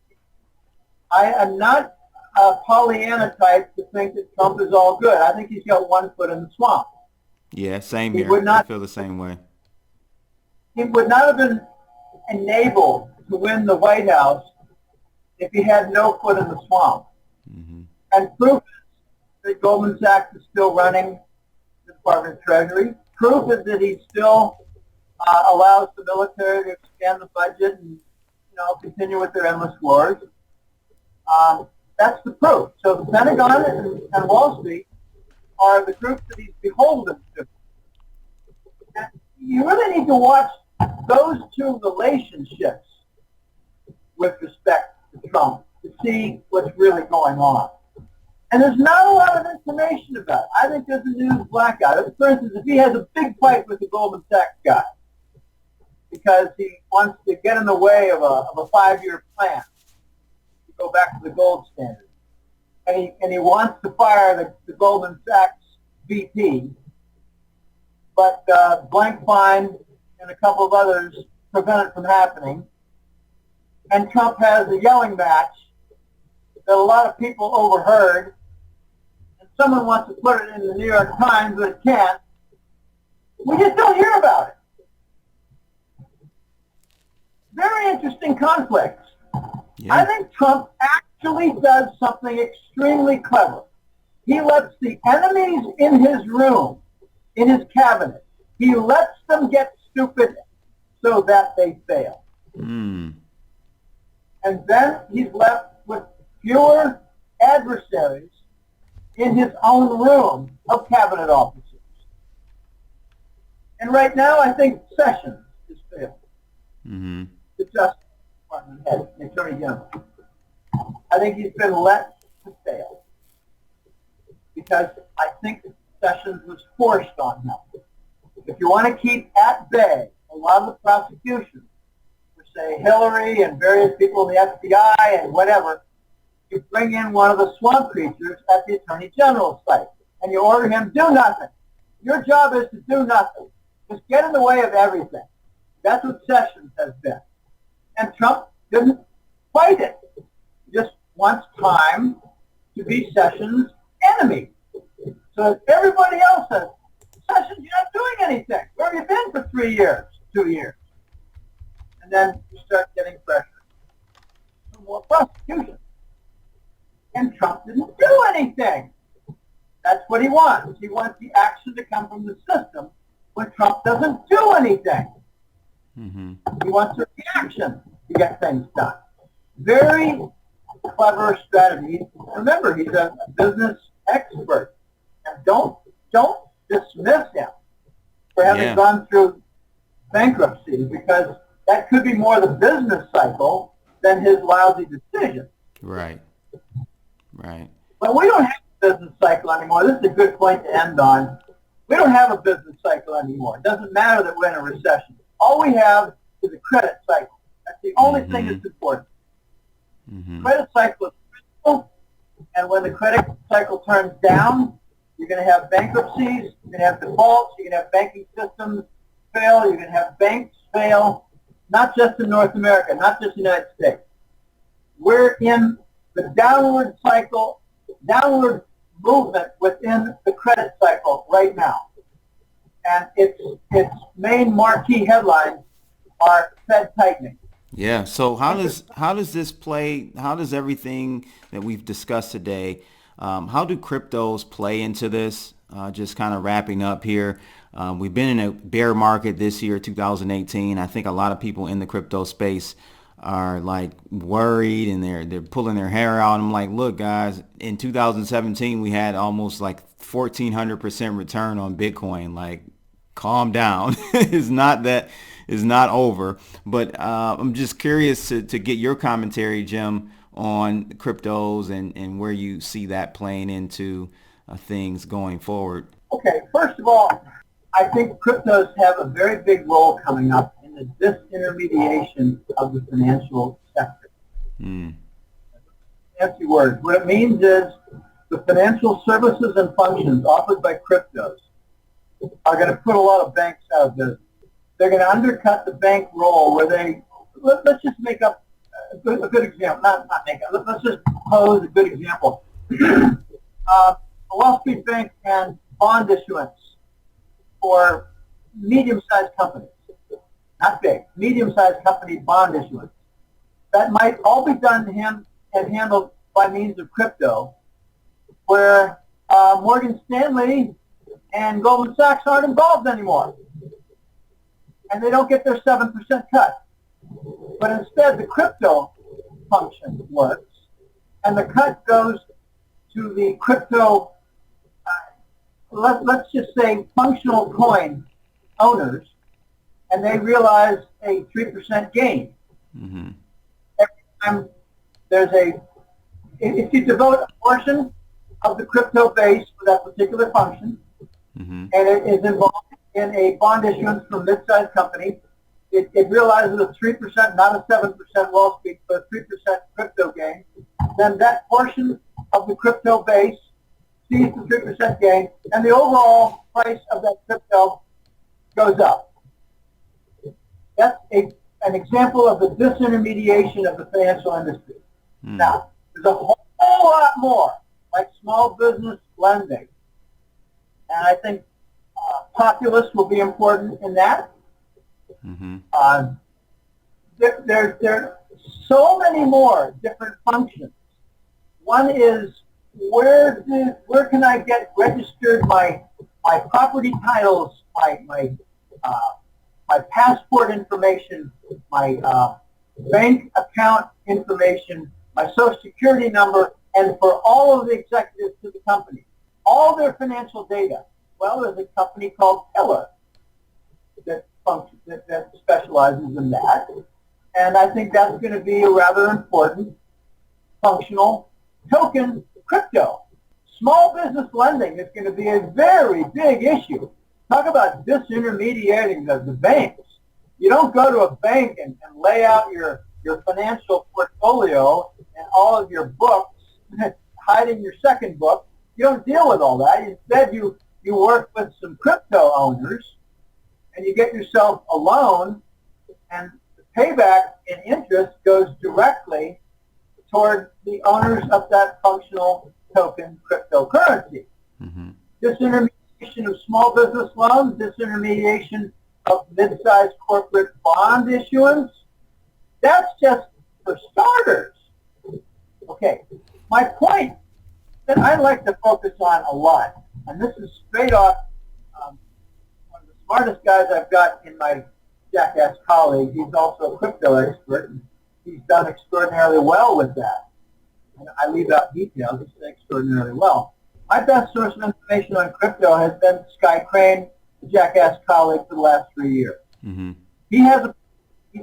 S2: I am not a Pollyanna type to think that Trump is all good. I think he's got one foot in the swamp.
S1: Yeah, same here. I feel the same way.
S2: He would not have been enabled to win the White House if he had no foot in the swamp. And proof is that Goldman Sachs is still running the Department of Treasury. Proof is that he still allows the military to expand the budget and continue with their endless wars. That's the proof. So the Pentagon and Wall Street are the groups that he's beholden to. And you really need to watch those two relationships with respect to Trump to see what's really going on. And there's not a lot of information about it. I think there's a news blackout. For instance, if he has a big fight with the Goldman Sachs guy because he wants to get in the way of a 5-year plan to go back to the gold standard, and he wants to fire the Goldman Sachs VP, but Blankfein and a couple of others prevent it from happening, and Trump has a yelling match that a lot of people overheard, and someone wants to put it in the New York Times, but it can't. We just don't hear about it. Very interesting conflicts.
S1: Yeah.
S2: I think Trump actually does something extremely clever. He lets the enemies in his room, in his cabinet, he lets them get stupid so that they fail.
S1: Mm.
S2: And then he's left with fewer adversaries in his own room of cabinet officers. And right now, I think Sessions is failing.
S1: Mm-hmm.
S2: The Justice Department head, the Attorney General. I think he's been let to fail because I think Sessions was forced on him. If you want to keep at bay a lot of the prosecutions, which say Hillary and various people in the FBI and whatever, you bring in one of the swamp creatures at the Attorney General's site and you order him, do nothing. Your job is to do nothing. Just get in the way of everything. That's what Sessions has been. And Trump didn't fight it. He just wants time to be Sessions' enemy. So everybody else says, Sessions, you're not doing anything. Where have you been for 3 years, 2 years? And then you start getting pressure for more prosecution. And Trump didn't do anything. That's what he wants. He wants the action to come from the system when Trump doesn't do anything.
S1: Mm-hmm.
S2: He wants a reaction to get things done. Very clever strategy. Remember, he's a business expert. And don't dismiss him for having gone through bankruptcy, because that could be more the business cycle than his lousy decision.
S1: Right. Right.
S2: But we don't have a business cycle anymore. This is a good point to end on. We don't have a business cycle anymore. It doesn't matter that we're in a recession. All we have is a credit cycle. That's the only thing that's important.
S1: Mm-hmm.
S2: Credit cycle is critical, and when the credit cycle turns down, you're going to have bankruptcies, you're going to have defaults, you're going to have banking systems fail, you're going to have banks fail, not just in North America, not just the United States. We're in the downward cycle, downward movement within the credit cycle right now. And its main marquee headlines are Fed tightening.
S1: Yeah. So how does this play? How does everything that we've discussed today? How do cryptos play into this? Just kind of wrapping up here. We've been in a bear market this year, 2018. I think a lot of people in the crypto space are like worried and they're pulling their hair out. I'm like, look, guys, in 2017 we had almost like 1,400% return on Bitcoin. Like, calm down. It's not over. But I'm just curious to get your commentary, Jim, on cryptos and where you see that playing into things going forward.
S2: Okay, first of all, I think cryptos have a very big role coming up in the disintermediation of the financial sector. Fancy words. What it means is the financial services and functions offered by cryptos are going to put a lot of banks out of business. They're going to undercut the bank role where they, let's just make up a good example, not make up, let's just pose a good example. A Wall Street bank and bond issuance for medium-sized companies, not big, medium-sized company bond issuance. That might all be done and handled by means of crypto, where Morgan Stanley and Goldman Sachs aren't involved anymore. And they don't get their 7% cut. But instead, the crypto function works, and the cut goes to the crypto, let's just say functional coin owners, and they realize a 3% gain. Mm-hmm. Every time there's if you devote a portion of the crypto base for that particular function, mm-hmm. and it is involved in a bond issuance from a mid-sized company, it realizes a 3%, not a 7% Wall Street, but a 3% crypto gain, then that portion of the crypto base sees the 3% gain, and the overall price of that crypto goes up. That's a an example of the disintermediation of the financial industry. Now, there's a whole lot more, like small business lending. And I think populists will be important in that. There are so many more different functions. One is, where can I get registered my property titles, my passport information, my bank account information, my social security number, and for all of the executives to the company, all their financial data. Well, there's a company called Pillar that specializes in that. And I think that's going to be a rather important functional token crypto. Small business lending is going to be a very big issue. Talk about disintermediating the banks. You don't go to a bank and lay out your financial portfolio and all of your books, hiding your second book. You don't deal with all that. Instead, you work with some crypto owners and you get yourself a loan, and the payback in interest goes directly toward the owners of that functional token cryptocurrency. Disintermediation of small business loans, disintermediation of mid-sized corporate bond issuance, that's just for starters. Okay, my point that I like to focus on a lot, and this is straight off one of the smartest guys I've got in my jackass colleague. He's also a crypto expert, and he's done extraordinarily well with that. And I leave out details, he's done extraordinarily well. My best source of information on crypto has been Sky Crane, the jackass colleague, for the last 3 years. He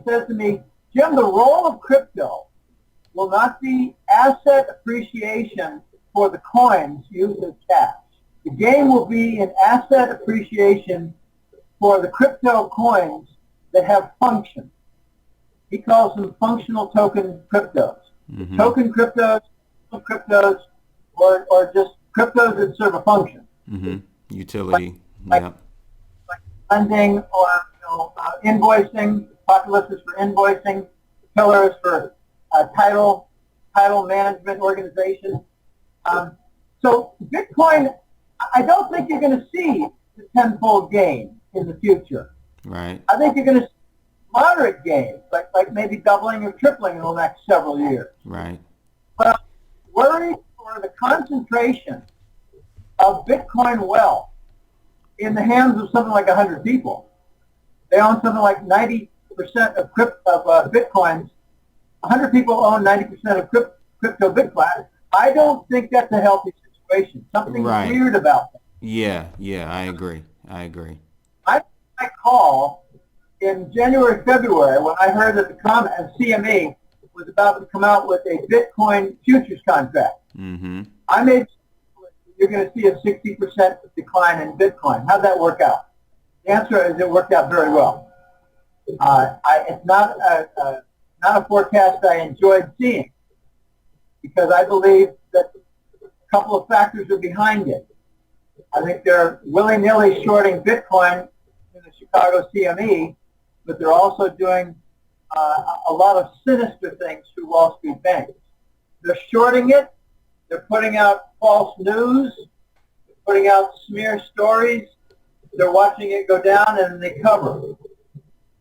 S2: says to me, Jim, the role of crypto will not be asset appreciation for the coins used as cash. The game will be in asset appreciation for the crypto coins that have function. He calls them functional token cryptos. Token cryptos, or just cryptos that serve a function.
S1: Utility.
S2: Like lending or invoicing. Populist is for invoicing. Pillar is for title management organization. So Bitcoin, I don't think you're going to see the tenfold gain in the future.
S1: Right.
S2: I think you're going to see moderate gains, like maybe doubling or tripling in the next several years.
S1: Right.
S2: But I'm worried for the concentration of Bitcoin wealth in the hands of something like 100 people. They own something like 90% of Bitcoins. 100 people own 90% of crypto Bitcoin. I don't think that's a healthy situation. Something's weird about that.
S1: Yeah, I agree.
S2: I call in January, February, when I heard that the CME was about to come out with a Bitcoin futures contract. I made you're going to see a 60% decline in Bitcoin. How'd that work out? The answer is it worked out very well. It's not a forecast I enjoyed seeing, because I believe that a couple of factors are behind it. I think they're willy-nilly shorting Bitcoin in the Chicago CME, but they're also doing a lot of sinister things through Wall Street banks. They're shorting it. They're putting out false news. They're putting out smear stories. They're watching it go down, and they cover.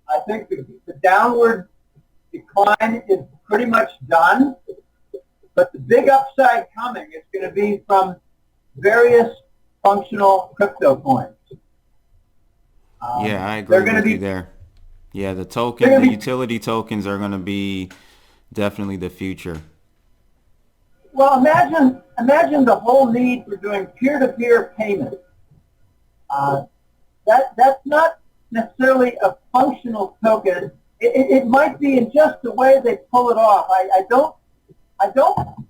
S2: I think the downward decline is pretty much done, but the big upside coming is going to be from various functional crypto coins.
S1: I agree with you there. Yeah, the utility tokens are going to be definitely the future.
S2: Well, imagine the whole need for doing peer-to-peer payment. That's not necessarily a functional token. It might be in just the way they pull it off. I don't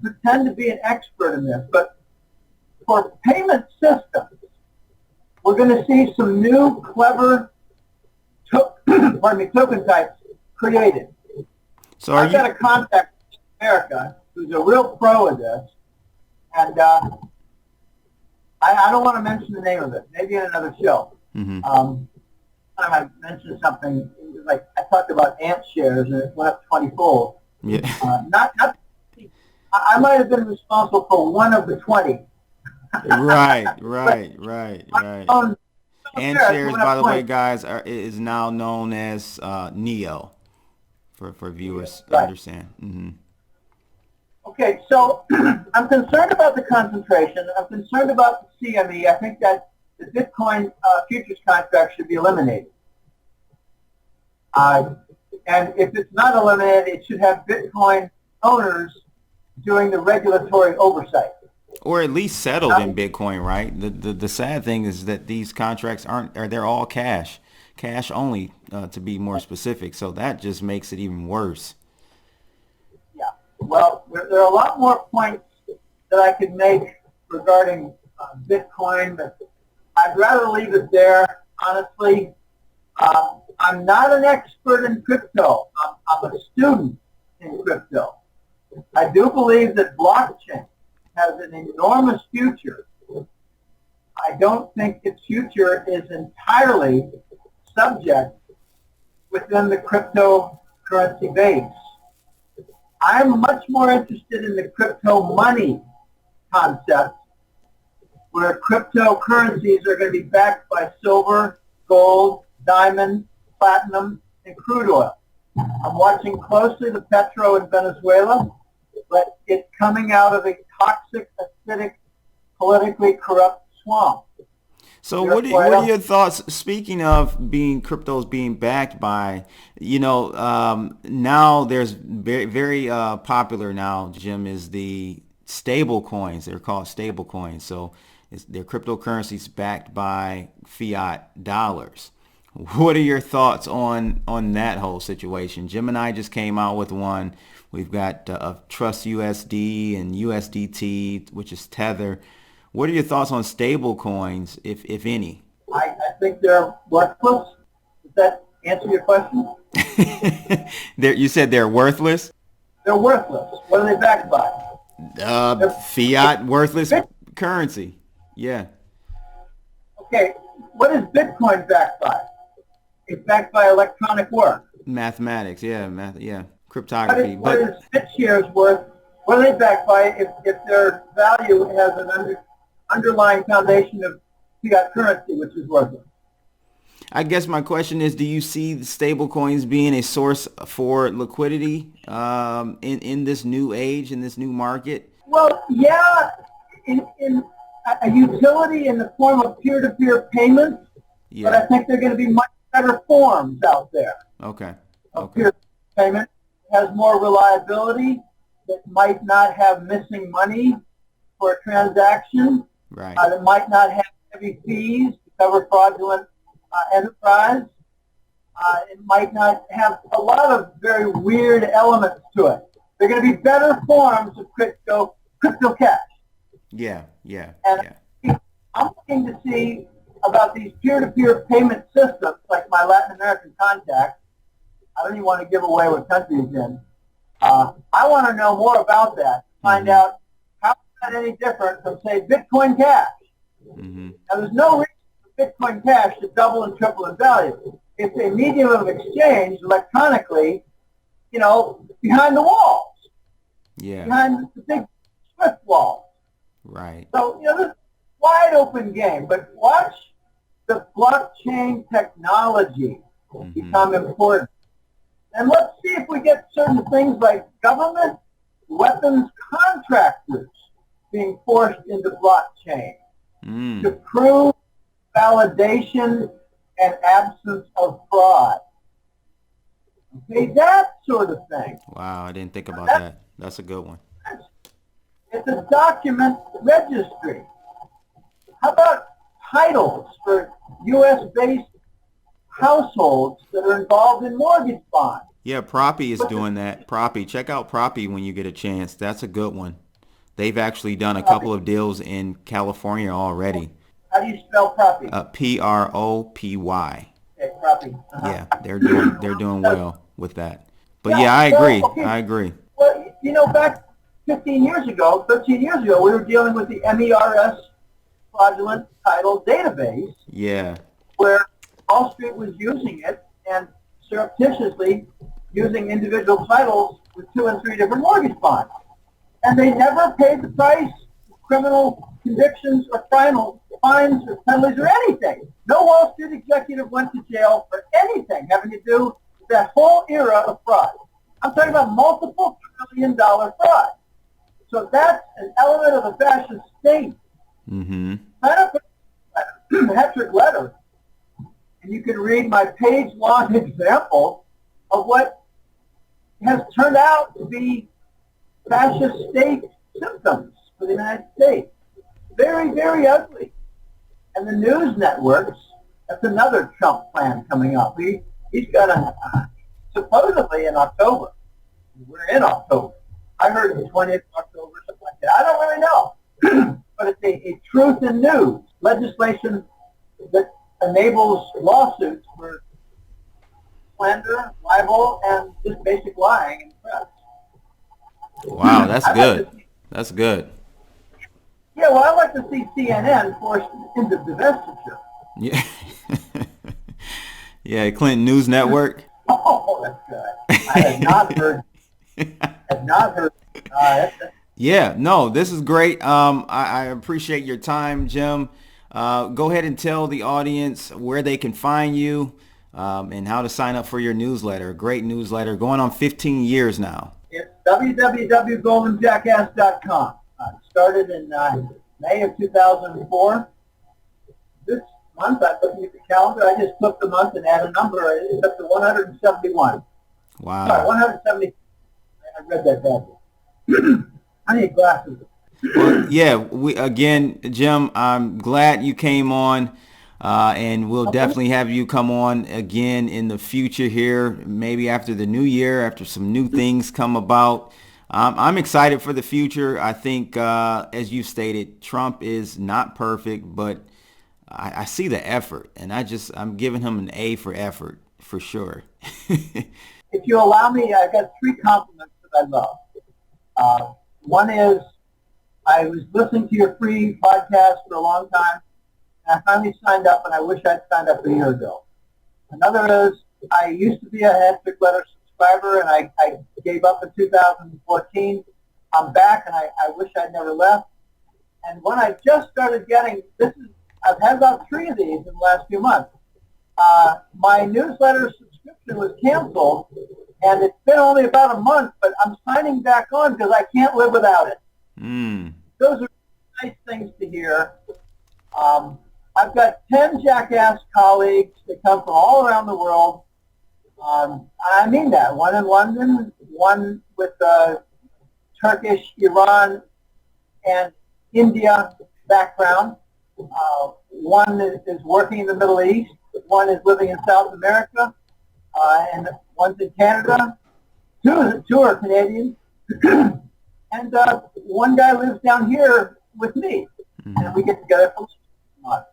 S2: pretend to be an expert in this, but for payment systems, we're going to see some new clever token types created.
S1: So
S2: I've got a contact in America who's a real pro of this, and I don't want to mention the name of it. Maybe in another show. I mentioned something like, I talked about ant shares, and it went up 20-fold.
S1: Yeah.
S2: Not. I might have been responsible for one of the 20.
S1: Right.
S2: But
S1: Right.
S2: on
S1: And
S2: shares
S1: shares,
S2: went
S1: by
S2: up
S1: the
S2: 20.
S1: way, guys, is now known as Neo for viewers to
S2: Right.
S1: understand. Mm-hmm.
S2: Okay, so I'm concerned about the concentration. I'm concerned about the CME. I think that the Bitcoin futures contract should be eliminated. And if it's not eliminated, it should have Bitcoin owners doing the regulatory oversight.
S1: Or at least settled in Bitcoin, right? The sad thing is that these contracts they're all cash only, to be more specific. So that just makes it even worse.
S2: Yeah. Well, there are a lot more points that I could make regarding Bitcoin, but I'd rather leave it there, honestly. I'm not an expert in crypto. I'm a student in crypto. I do believe that blockchain has an enormous future. I don't think its future is entirely subject within the cryptocurrency base. I'm much more interested in the crypto money concept, where cryptocurrencies are going to be backed by silver, gold, diamond, platinum, and crude oil. I'm watching closely the petro in Venezuela, but it's coming out of a toxic, acidic, politically corrupt swamp.
S1: So what are your thoughts, speaking of cryptos being backed by, now there's very popular now, Jim, is the stable coins. They're called stable coins. So they're cryptocurrencies backed by fiat dollars. What are your thoughts on that whole situation? Jim and I just came out with one. We've got Trust USD and USDT, which is Tether. What are your thoughts on stable coins, if any?
S2: I think they're worthless. Does that answer your question?
S1: You said they're worthless?
S2: They're worthless. What are they backed by?
S1: Fiat worthless currency. Yeah.
S2: Okay. What is Bitcoin backed by? It's backed by electronic work.
S1: Mathematics. Yeah. Cryptography.
S2: What is BitShares worth? What are they backed by if their value has an underlying foundation of fiat currency, which is worthless?
S1: I guess my question is, do you see the stable coins being a source for liquidity in this new age, in this new market?
S2: Well, yeah, in a utility in the form of peer-to-peer payments, yeah. But I think they're going to be much better forms out there.
S1: Okay.
S2: Of peer-to-peer payment. It has more reliability. That might not have missing money for a transaction.
S1: Right.
S2: That might not have heavy fees to cover fraudulent enterprise. It might not have a lot of very weird elements to it. They're going to be better forms of crypto cash.
S1: Yeah.
S2: And I'm looking to see about these peer-to-peer payment systems, like my Latin American contact. I don't even want to give away what country he's in. I want to know more about that. Find out how is that any different from, say, Bitcoin Cash. Mm-hmm. Now, there's no reason for Bitcoin Cash to double and triple in value. It's a medium of exchange electronically, behind the walls.
S1: Yeah.
S2: Behind the big Swift walls.
S1: Right.
S2: So, this is a wide open game. But watch the blockchain technology become important. And let's see if we get certain things like government weapons contractors being forced into blockchain to prove validation and absence of fraud. Okay, that sort of thing.
S1: Wow, I didn't think about that. That's a good one.
S2: It's a document registry. How about titles for U.S.-based households that are involved in mortgage bonds?
S1: Yeah, Proppy is doing that. Proppy, check out Proppy when you get a chance. That's a good one. They've actually done a couple of deals in California already.
S2: How do you spell Proppy?
S1: P-R-O-P-Y.
S2: Okay, Proppy.
S1: Yeah, they're doing well with that. But yeah, I agree.
S2: Okay.
S1: I agree.
S2: Well, back 13 years ago, we were dealing with the MERS fraudulent title database.
S1: Yeah.
S2: Where Wall Street was using it, and surreptitiously using individual titles with 2 and 3 different mortgage bonds. And they never paid the price, criminal convictions or fines or penalties or anything. No Wall Street executive went to jail for anything having to do with that whole era of fraud. I'm talking about multiple trillion-dollar fraud. So that's an element of the fascist state.
S1: Mm-hmm.
S2: Sign up for a hat-trick letter, and you can read my page-long example of what has turned out to be fascist state symptoms for the United States. Very, very ugly. And the news networks, that's another Trump plan coming up. He's got supposedly in October. We're in October. I heard the 20th of October, something like that. I don't really know. But it's a truth in news legislation that enables lawsuits for slander, libel, and just basic lying in the press.
S1: Wow, that's good. That's good.
S2: Yeah, well, I'd like to see CNN forced into divestiture.
S1: Yeah. Yeah, Clinton News Network.
S2: Oh, that's good. I have not heard. Have not heard.
S1: Yeah, no, this is great. I appreciate your time, Jim. Go ahead and tell the audience where they can find you and how to sign up for your newsletter. Great newsletter, going on 15 years now.
S2: It's www.goldenjackass.com. Started in May of 2004. This month, I'm looking at the calendar. I just took the month and add a number. It's up to 171.
S1: Wow.
S2: Sorry, 170. I read that badly. I need glasses.
S1: Well, yeah, Jim, I'm glad you came on, and we'll definitely have you come on again in the future here, maybe after the new year, after some new things come about. I'm excited for the future. I think, as you stated, Trump is not perfect, but I see the effort, and I'm giving him an A for effort, for sure.
S2: If you allow me, I've got 3 compliments that I love. One is, I was listening to your free podcast for a long time, and I finally signed up, and I wish I'd signed up a year ago. Another is, I used to be a hat-trick letter subscriber, and I gave up in 2014. I'm back, and I wish I'd never left. And when I just started getting, I've had about 3 of these in the last few months. My newsletter subscription was canceled, and it's been only about a month, but I'm signing back on because I can't live without it. Those are nice things to hear. I've got 10 Jackass colleagues that come from all around the world. I mean that. One in London, one with Turkish, Iran, and India background. One is working in the Middle East. One is living in South America. And one's in Canada. Two are Canadians. And one guy lives down here with me. And we get together for a month.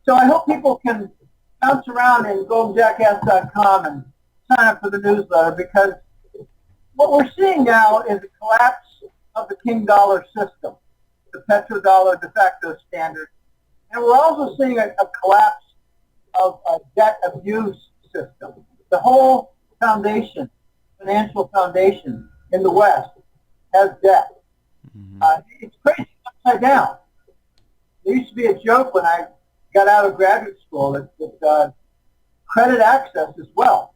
S2: So I hope people can bounce around in goldenjackass.com and sign up for the newsletter, because what we're seeing now is a collapse of the king dollar system, the petrodollar de facto standard. And we're also seeing a collapse of a debt abuse system. The whole foundation, financial foundation in the West has debt. It's crazy, upside down. There used to be a joke when I got out of graduate school that credit access is wealth.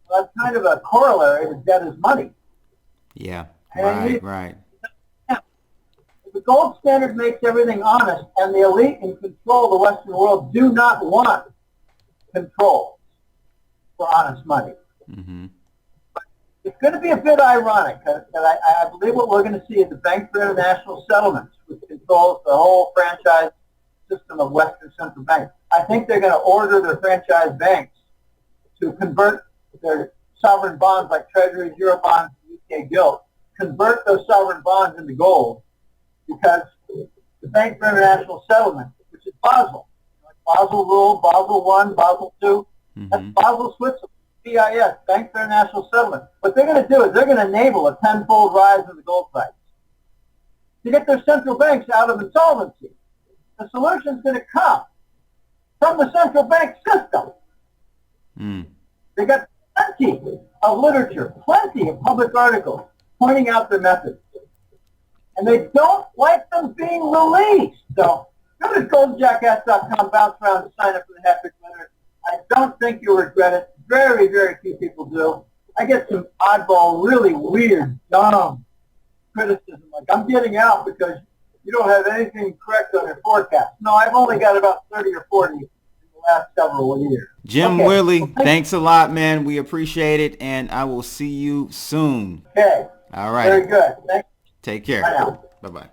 S2: Well, that's kind of a corollary to debt is money.
S1: Yeah,
S2: And
S1: right.
S2: If the gold standard makes everything honest, and the elite in control of the Western world do not want control for honest money. But it's going to be a bit ironic, because I believe what we're going to see is the Bank for International Settlements, which controls the whole franchise system of Western central banks. I think they're going to order their franchise banks to convert their sovereign bonds like Treasuries, Eurobonds, and UK gilt, convert those sovereign bonds into gold, because the Bank for International Settlement, which is Basel, Basel Rule, Basel 1, Basel 2, that's Basel, Switzerland, BIS, Bank for International Settlement. What they're going to do is they're going to enable a tenfold rise in the gold price to get their central banks out of insolvency. The solution is going to come from the central bank system. They got plenty of literature, plenty of public articles pointing out their methods. And they don't like them being released. So go to goldjackass.com, bounce around and sign up for the Hat Trick Letter. I don't think you'll regret it. Very, very few people do. I get some oddball, really weird, dumb criticism. Like, I'm getting out because you don't have anything correct on your forecast. No, I've only got about 30 or 40 in the last several years.
S1: Jim
S2: Okay.
S1: Willie,
S2: Well,
S1: thanks a lot, man. We appreciate it, and I will see you soon.
S2: Okay.
S1: All right.
S2: Very good. Thanks.
S1: Take care.
S2: Bye now.
S1: Bye-bye.